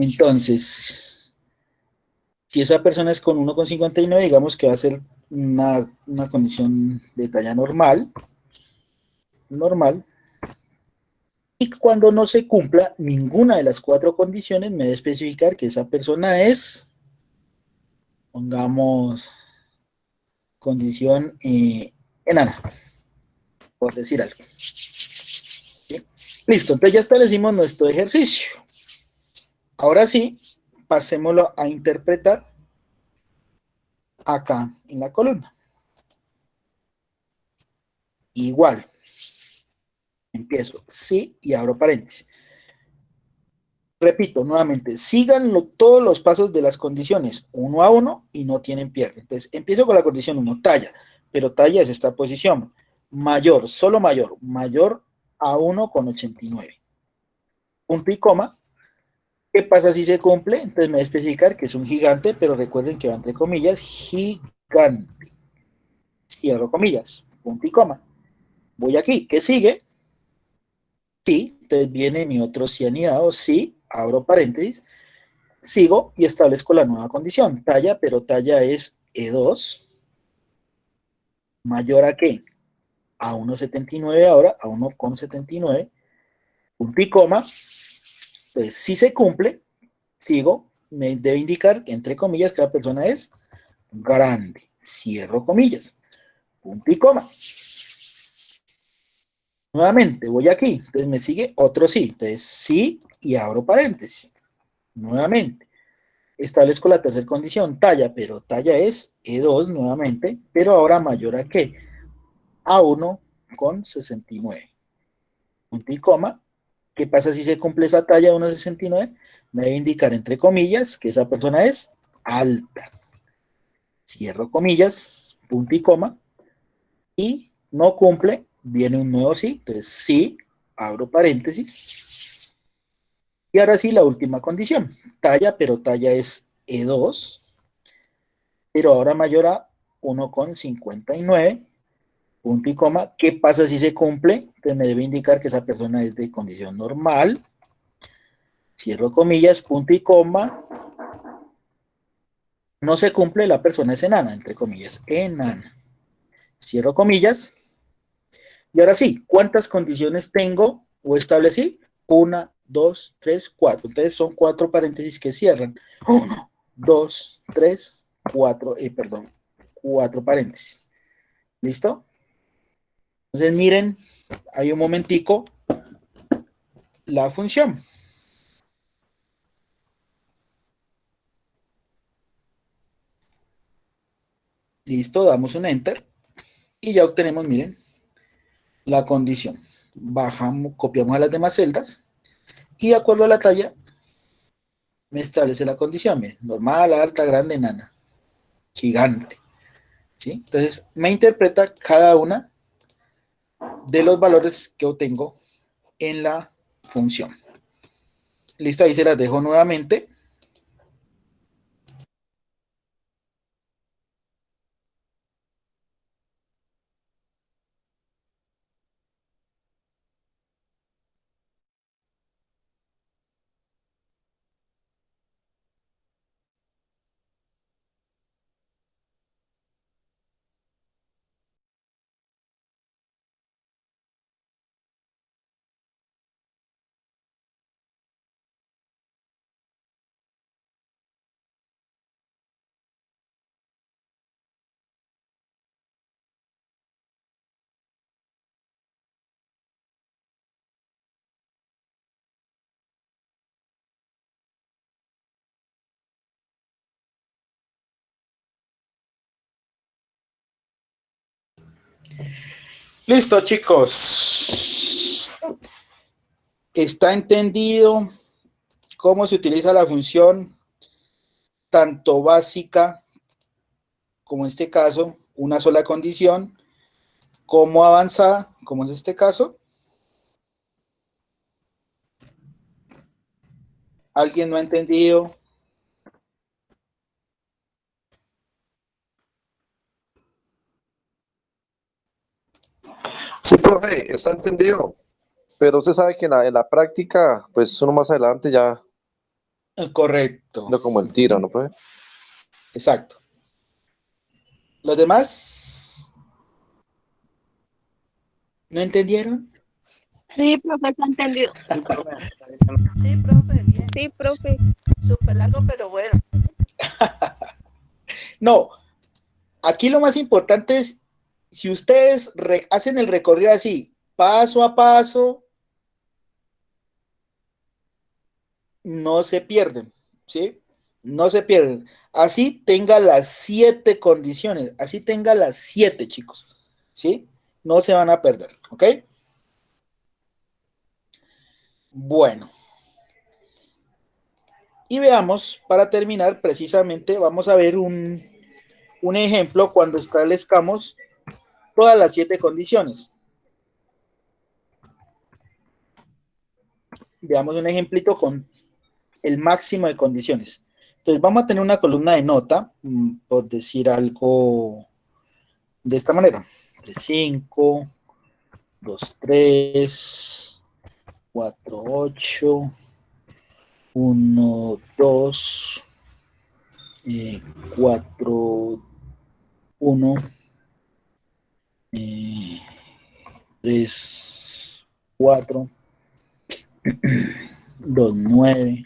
Entonces, si esa persona es con 1,59, digamos que va a ser una condición de talla normal. Y cuando no se cumpla ninguna de las 4 condiciones, me debe especificar que esa persona es, pongamos, condición enana, por decir algo. ¿Sí? Listo, entonces ya establecimos nuestro ejercicio. Ahora sí, pasémoslo a interpretar acá en la columna. Igual. Empiezo, sí, y abro paréntesis. Repito nuevamente, sigan todos los pasos de las condiciones, uno a uno, y no tienen pierde. Entonces, empiezo con la condición 1, talla, pero talla es esta posición. Mayor, solo mayor a 1,89. Punto y coma. ¿Qué pasa si se cumple? Entonces me voy a especificar que es un gigante, pero recuerden que va entre comillas, gigante. Cierro comillas, punto y coma. Voy aquí, ¿qué sigue? Sí, entonces viene mi otro cianidado, sí, abro paréntesis, sigo y establezco la nueva condición, talla, pero talla es E2, mayor a ¿qué? A 1,79 ahora, a 1,79, punto y coma. Pues si se cumple, sigo, me debe indicar, entre comillas, que la persona es grande, cierro comillas, punto y coma. Nuevamente, voy aquí, entonces me sigue otro sí, entonces sí y abro paréntesis, nuevamente. Establezco la tercera condición, talla, pero talla es E2 nuevamente, pero ahora mayor a ¿qué? A 1,69. Punto y coma. ¿Qué pasa si se cumple esa talla de 1,69? Me debe indicar entre comillas que esa persona es alta. Cierro comillas, punto y coma. Y no cumple, viene un nuevo sí, entonces sí, abro paréntesis, y ahora sí la última condición, talla, pero talla es E2, pero ahora mayor a 1,59, punto y coma. ¿Qué pasa si se cumple? Entonces me debe indicar que esa persona es de condición normal, cierro comillas, punto y coma. No se cumple, la persona es enana, entre comillas, enana. Cierro comillas. Y ahora sí, ¿cuántas condiciones tengo o establecí? Una, dos, tres, cuatro. Entonces son 4 paréntesis que cierran. Uno, dos, tres, cuatro, perdón, 4 paréntesis. ¿Listo? Entonces miren, hay un momentico la función. Listo, damos un enter y ya obtenemos, miren, la condición. Bajamos, copiamos a las demás celdas y de acuerdo a la talla me establece la condición. Miren, normal, alta, grande, enana, gigante. ¿Sí? Entonces me interpreta cada una de los valores que obtengo en la función. Listo, ahí se las dejo nuevamente. Listo, chicos. ¿Está entendido cómo se utiliza la función tanto básica, como en este caso, una sola condición, como avanzada, como es este caso? ¿Alguien no ha entendido? Sí, profe, está entendido. Pero usted sabe que en la práctica, pues uno más adelante ya Correcto. no como el tiro, ¿no, profe? Exacto. ¿Los demás no entendieron? Sí, profe, está entendido. Sí, profe, bien. Sí, profe. Súper largo, pero bueno. No, aquí lo más importante es, si ustedes hacen el recorrido así, paso a paso, no se pierden, ¿sí? No se pierden. Así tenga las 7 condiciones, así tenga las 7, chicos, ¿sí? No se van a perder, ¿ok? Bueno, y veamos, para terminar, precisamente, vamos a ver un ejemplo cuando establezcamos todas las 7 condiciones. Veamos un ejemplito con el máximo de condiciones. Entonces vamos a tener una columna de nota, por decir algo de esta manera. 5, 2, 3, 4, 8, 1, 2, 4, 1, 3, 4, 2, 9,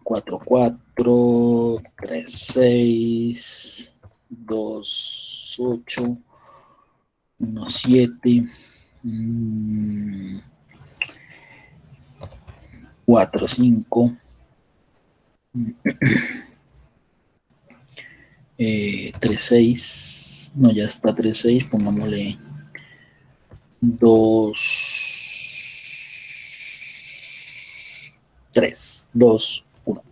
4, 4, 3, 6, 2, 8, 1, 7, 4, 5, 3, 6, no, ya está 3, 6, pongámosle 2, 3, 2, 1.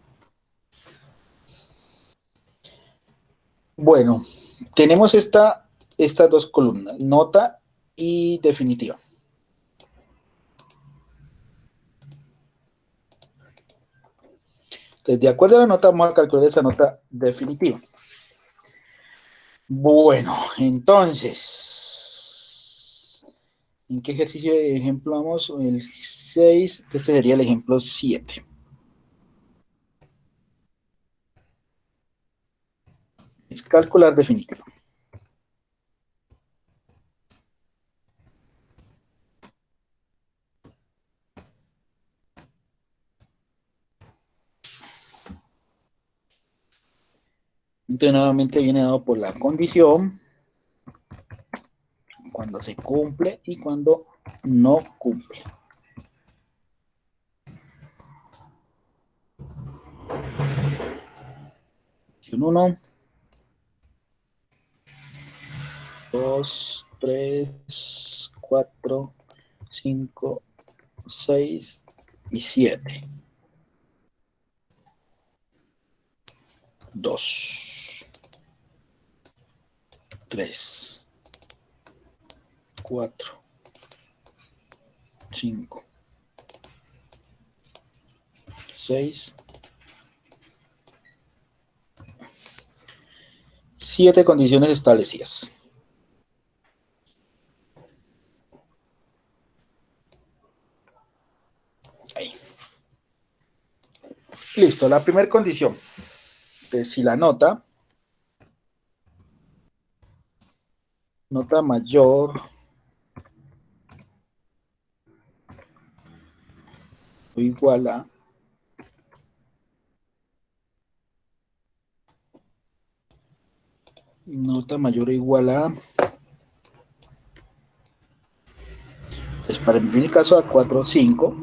Bueno, tenemos esta estas dos columnas, nota y definitiva. Entonces, de acuerdo a la nota, vamos a calcular esa nota definitiva. Bueno, entonces, ¿en qué ejercicio de ejemplo vamos? El 6, este sería el ejemplo 7. Es calcular definitivo. Entonces, nuevamente viene dado por la condición, cuando se cumple y cuando no cumple. Condición 1, 2, 3, 4, 5, 6 y 7. 2, 3, 4, 5, 6, 7 condiciones establecidas. Ahí. Listo, la primera condición. Entonces, si la nota mayor o igual a nota mayor o igual a, pues para el primer caso a 4 o 5,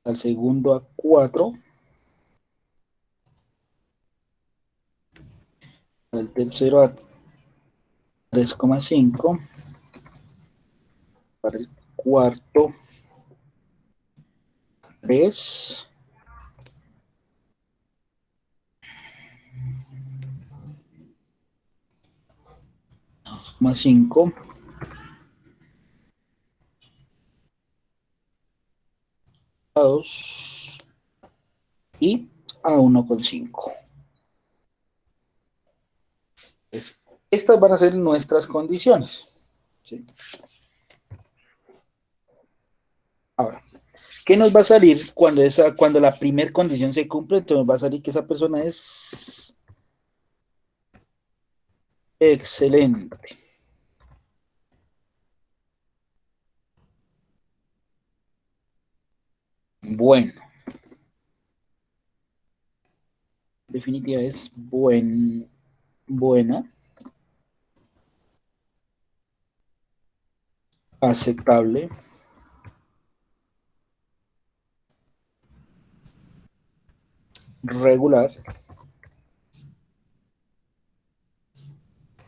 al segundo a 4, al tercero a 3,5, para el cuarto 3, más 5, a 2 y a 1,5. Estas van a ser nuestras condiciones, ¿sí? Ahora, ¿qué nos va a salir cuando la primera condición se cumple? Entonces va a salir que esa persona es excelente. Bueno. Definitiva es buena, aceptable, regular,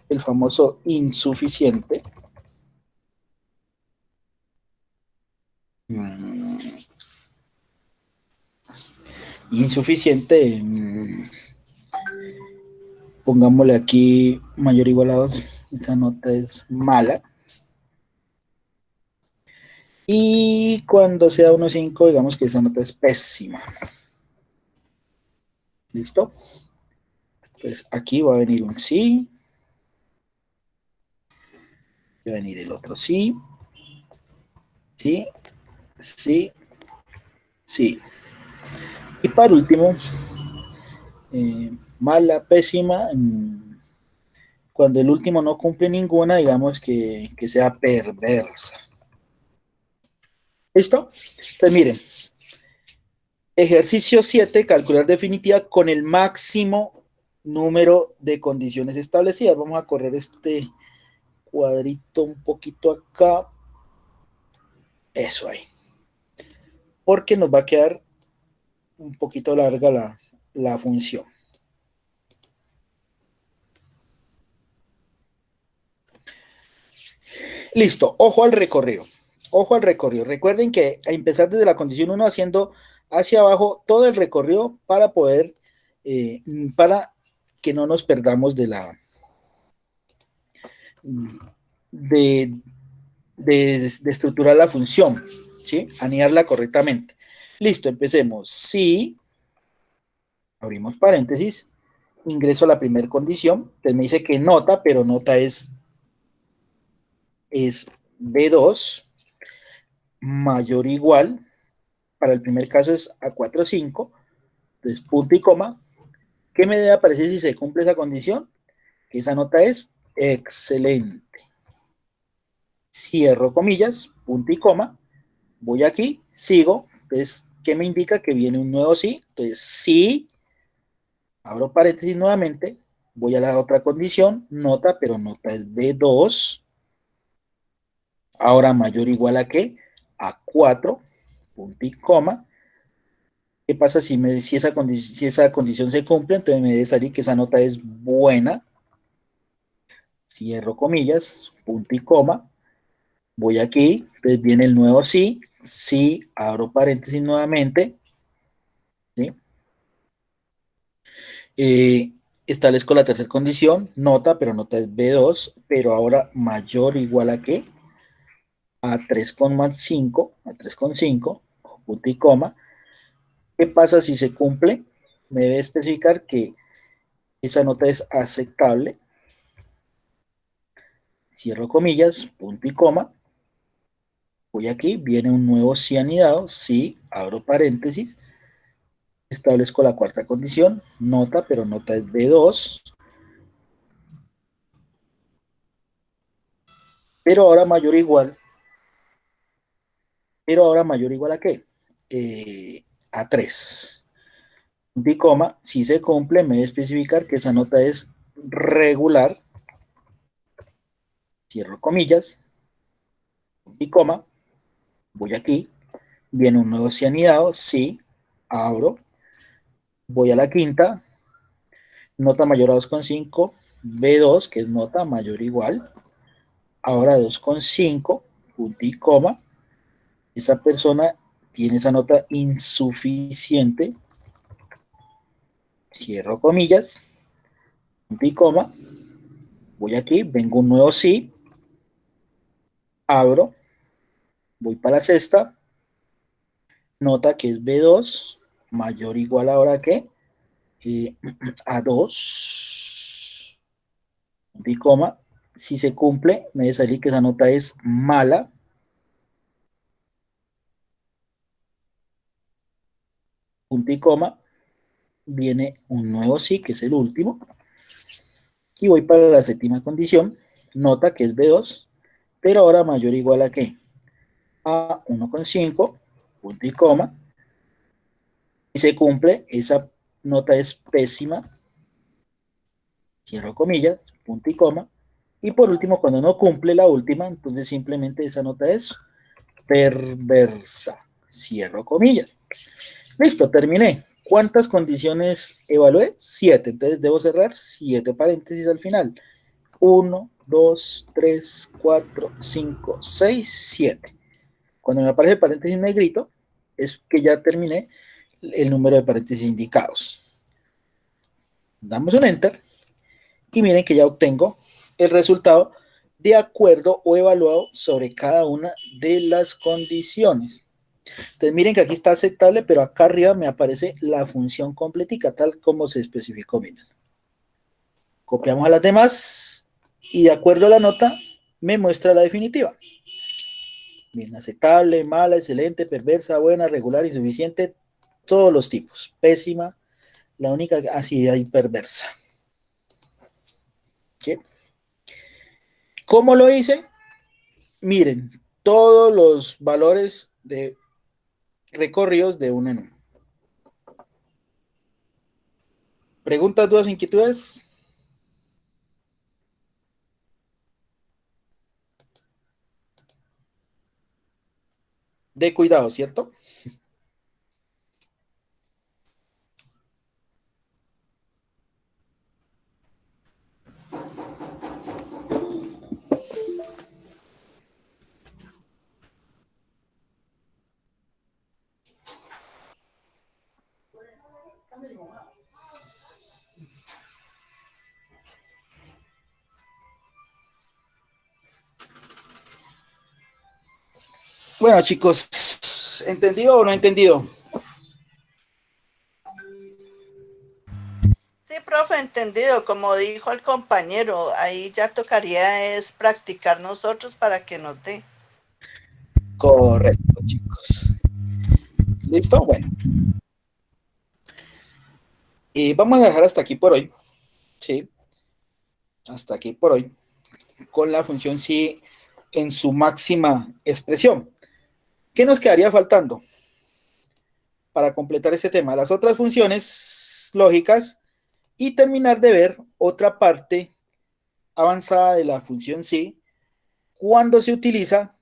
el famoso insuficiente, insuficiente, pongámosle aquí mayor o igual a 2, esa nota es mala. Y cuando sea 1,5, digamos que esa nota es pésima. ¿Listo? Pues aquí va a venir un sí. Va a venir el otro sí. Sí. Sí. Sí. Y para último, mala, pésima. Cuando el último no cumple ninguna, digamos que sea perversa. ¿Listo? Pues miren. Ejercicio 7, calcular definitiva con el máximo número de condiciones establecidas. Vamos a correr este cuadrito un poquito acá. Eso ahí. Porque nos va a quedar un poquito larga la función. Listo, ojo al recorrido. Ojo al recorrido. Recuerden que a empezar desde la condición 1 haciendo hacia abajo todo el recorrido para poder para que no nos perdamos de, de estructurar la función, ¿sí? Anidarla correctamente. Listo, empecemos. Si, abrimos paréntesis, ingreso a la primera condición, entonces me dice que nota, pero nota es B2 mayor o igual, para el primer caso es a 4 o 5, entonces punto y coma. ¿Qué me debe aparecer si se cumple esa condición? Que esa nota es excelente. Cierro comillas, punto y coma, voy aquí, sigo, entonces, ¿qué me indica? Que viene un nuevo sí, entonces sí, abro paréntesis nuevamente, voy a la otra condición, nota, pero nota es B2, ahora mayor o igual a ¿qué? A 4, punto y coma. ¿Qué pasa si esa condición se cumple? Entonces me debe salir que esa nota es buena, cierro comillas, punto y coma, voy aquí, entonces viene el nuevo sí, sí, abro paréntesis nuevamente, ¿sí? Eh, Establezco la tercera condición, nota, pero nota es B2, pero ahora mayor o igual a ¿qué? A 3,5, a 3,5, punto y coma. ¿Qué pasa si se cumple? Me debe especificar que esa nota es aceptable, cierro comillas, punto y coma. Voy aquí, viene un nuevo sí anidado, sí, abro paréntesis, establezco la cuarta condición, nota, pero nota es B2, pero ahora mayor o igual, ¿a qué? A 3. Punto y coma, si se cumple, me debe especificar que esa nota es regular, cierro comillas, punto y coma, voy aquí, viene un nuevo sí anidado, sí, abro, voy a la quinta, nota mayor a 2,5, B2, que es nota mayor o igual, ahora 2,5, punto y coma, esa persona tiene esa nota insuficiente, cierro comillas, punto y coma, voy aquí, vengo un nuevo sí, abro, voy para la sexta, nota que es B2, mayor o igual ahora que a 2, punto y coma, si se cumple, me debe salir que esa nota es mala, punto y coma, viene un nuevo sí, que es el último, y voy para la séptima condición, nota que es B2, pero ahora mayor o igual a ¿qué? A 1,5, punto y coma, y se cumple, esa nota es pésima, cierro comillas, punto y coma, y por último, cuando no cumple la última, entonces simplemente esa nota es perversa, cierro comillas. Listo, terminé. ¿Cuántas condiciones evalué? 7, entonces debo cerrar 7 paréntesis al final. 1, 2, 3, 4, 5, 6, 7. Cuando me aparece el paréntesis negrito, es que ya terminé el número de paréntesis indicados. Damos un enter y miren que ya obtengo el resultado de acuerdo o evaluado sobre cada una de las condiciones. Entonces miren que aquí está aceptable, pero acá arriba me aparece la función completica, tal como se especificó. Miren. Copiamos a las demás y de acuerdo a la nota me muestra la definitiva. Bien, aceptable, mala, excelente, perversa, buena, regular, insuficiente, todos los tipos. Pésima, la única así hay perversa. ¿Sí? ¿Cómo lo hice? Miren, todos los valores de recorridos de uno en uno. ¿Preguntas, dudas, inquietudes? De cuidado, ¿cierto? Bueno, chicos, ¿entendido o no entendido? Sí, profe, entendido. Como dijo el compañero, ahí ya tocaría es practicar nosotros para que nos dé. Correcto, chicos. ¿Listo? Bueno. Y vamos a dejar hasta aquí por hoy. Sí, hasta aquí por hoy. Con la función sí en su máxima expresión. ¿Qué nos quedaría faltando para completar este tema? Las otras funciones lógicas y terminar de ver otra parte avanzada de la función sí cuando se utiliza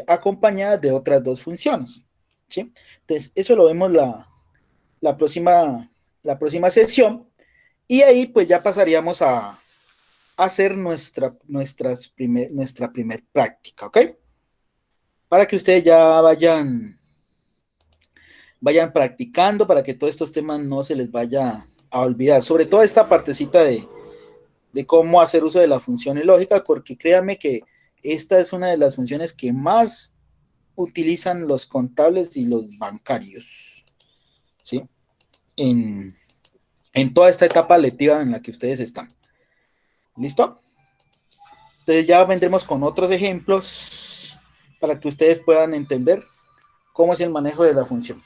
acompañada de otras dos funciones. ¿Sí? Entonces, eso lo vemos la próxima sesión y ahí pues ya pasaríamos a hacer nuestra primer práctica, ¿ok? Para que ustedes ya vayan practicando, para que todos estos temas no se les vaya a olvidar, sobre todo esta partecita de cómo hacer uso de las funciones lógicas, porque créanme que esta es una de las funciones que más utilizan los contables y los bancarios, ¿sí? En toda esta etapa lectiva en la que ustedes están. ¿Listo? Entonces ya vendremos con otros ejemplos para que ustedes puedan entender cómo es el manejo de la función.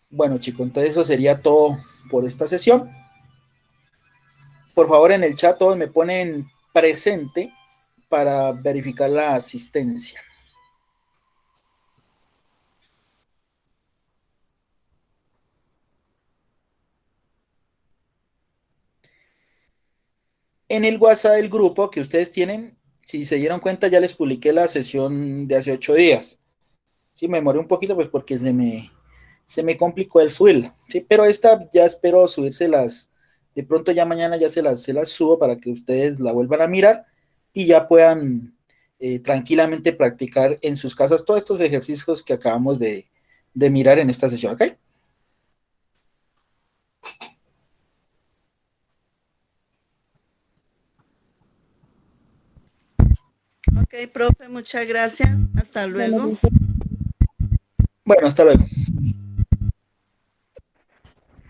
Bueno, chicos, entonces eso sería todo por esta sesión. Por favor, en el chat todos me ponen presente para verificar la asistencia. En el WhatsApp del grupo que ustedes tienen, si se dieron cuenta, ya les publiqué la sesión de hace 8 días. Sí, me demoré un poquito pues porque se me complicó el subirla, ¿sí? Pero esta ya espero subírselas, de pronto ya mañana ya se las subo para que ustedes la vuelvan a mirar y ya puedan tranquilamente practicar en sus casas todos estos ejercicios que acabamos de mirar en esta sesión, ¿ok? Ok, profe, muchas gracias. Hasta Bueno, luego. Bueno, hasta luego.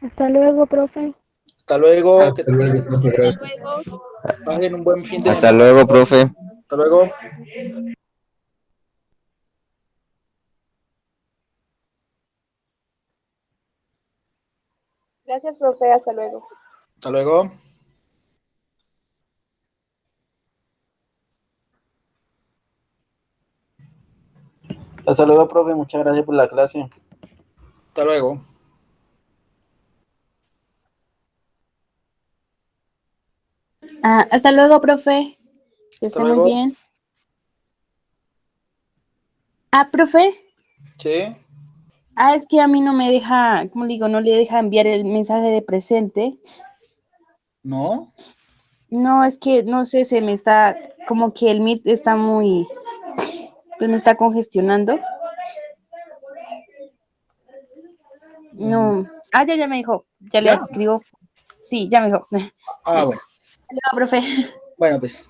Hasta luego, profe. Hasta luego, que Hasta luego, profe, Hasta gracias. luego. pasen un buen fin de Hasta semana. luego, profe. Hasta luego. Gracias, profe. Hasta luego. Hasta luego. Hasta luego, profe. Muchas gracias por la clase. Hasta luego. Hasta luego, profe. Que Hasta esté muy luego. bien. Profe. Sí. Es que a mí no me deja, como digo, no le deja enviar el mensaje de presente. ¿No? No, es que, no sé, se me está, como que el Meet está muy, pues me está congestionando. No. Ya me dijo. Ya le ¿Ya? escribo. Sí, ya me dijo. Bueno. Hasta luego, profe. Bueno, pues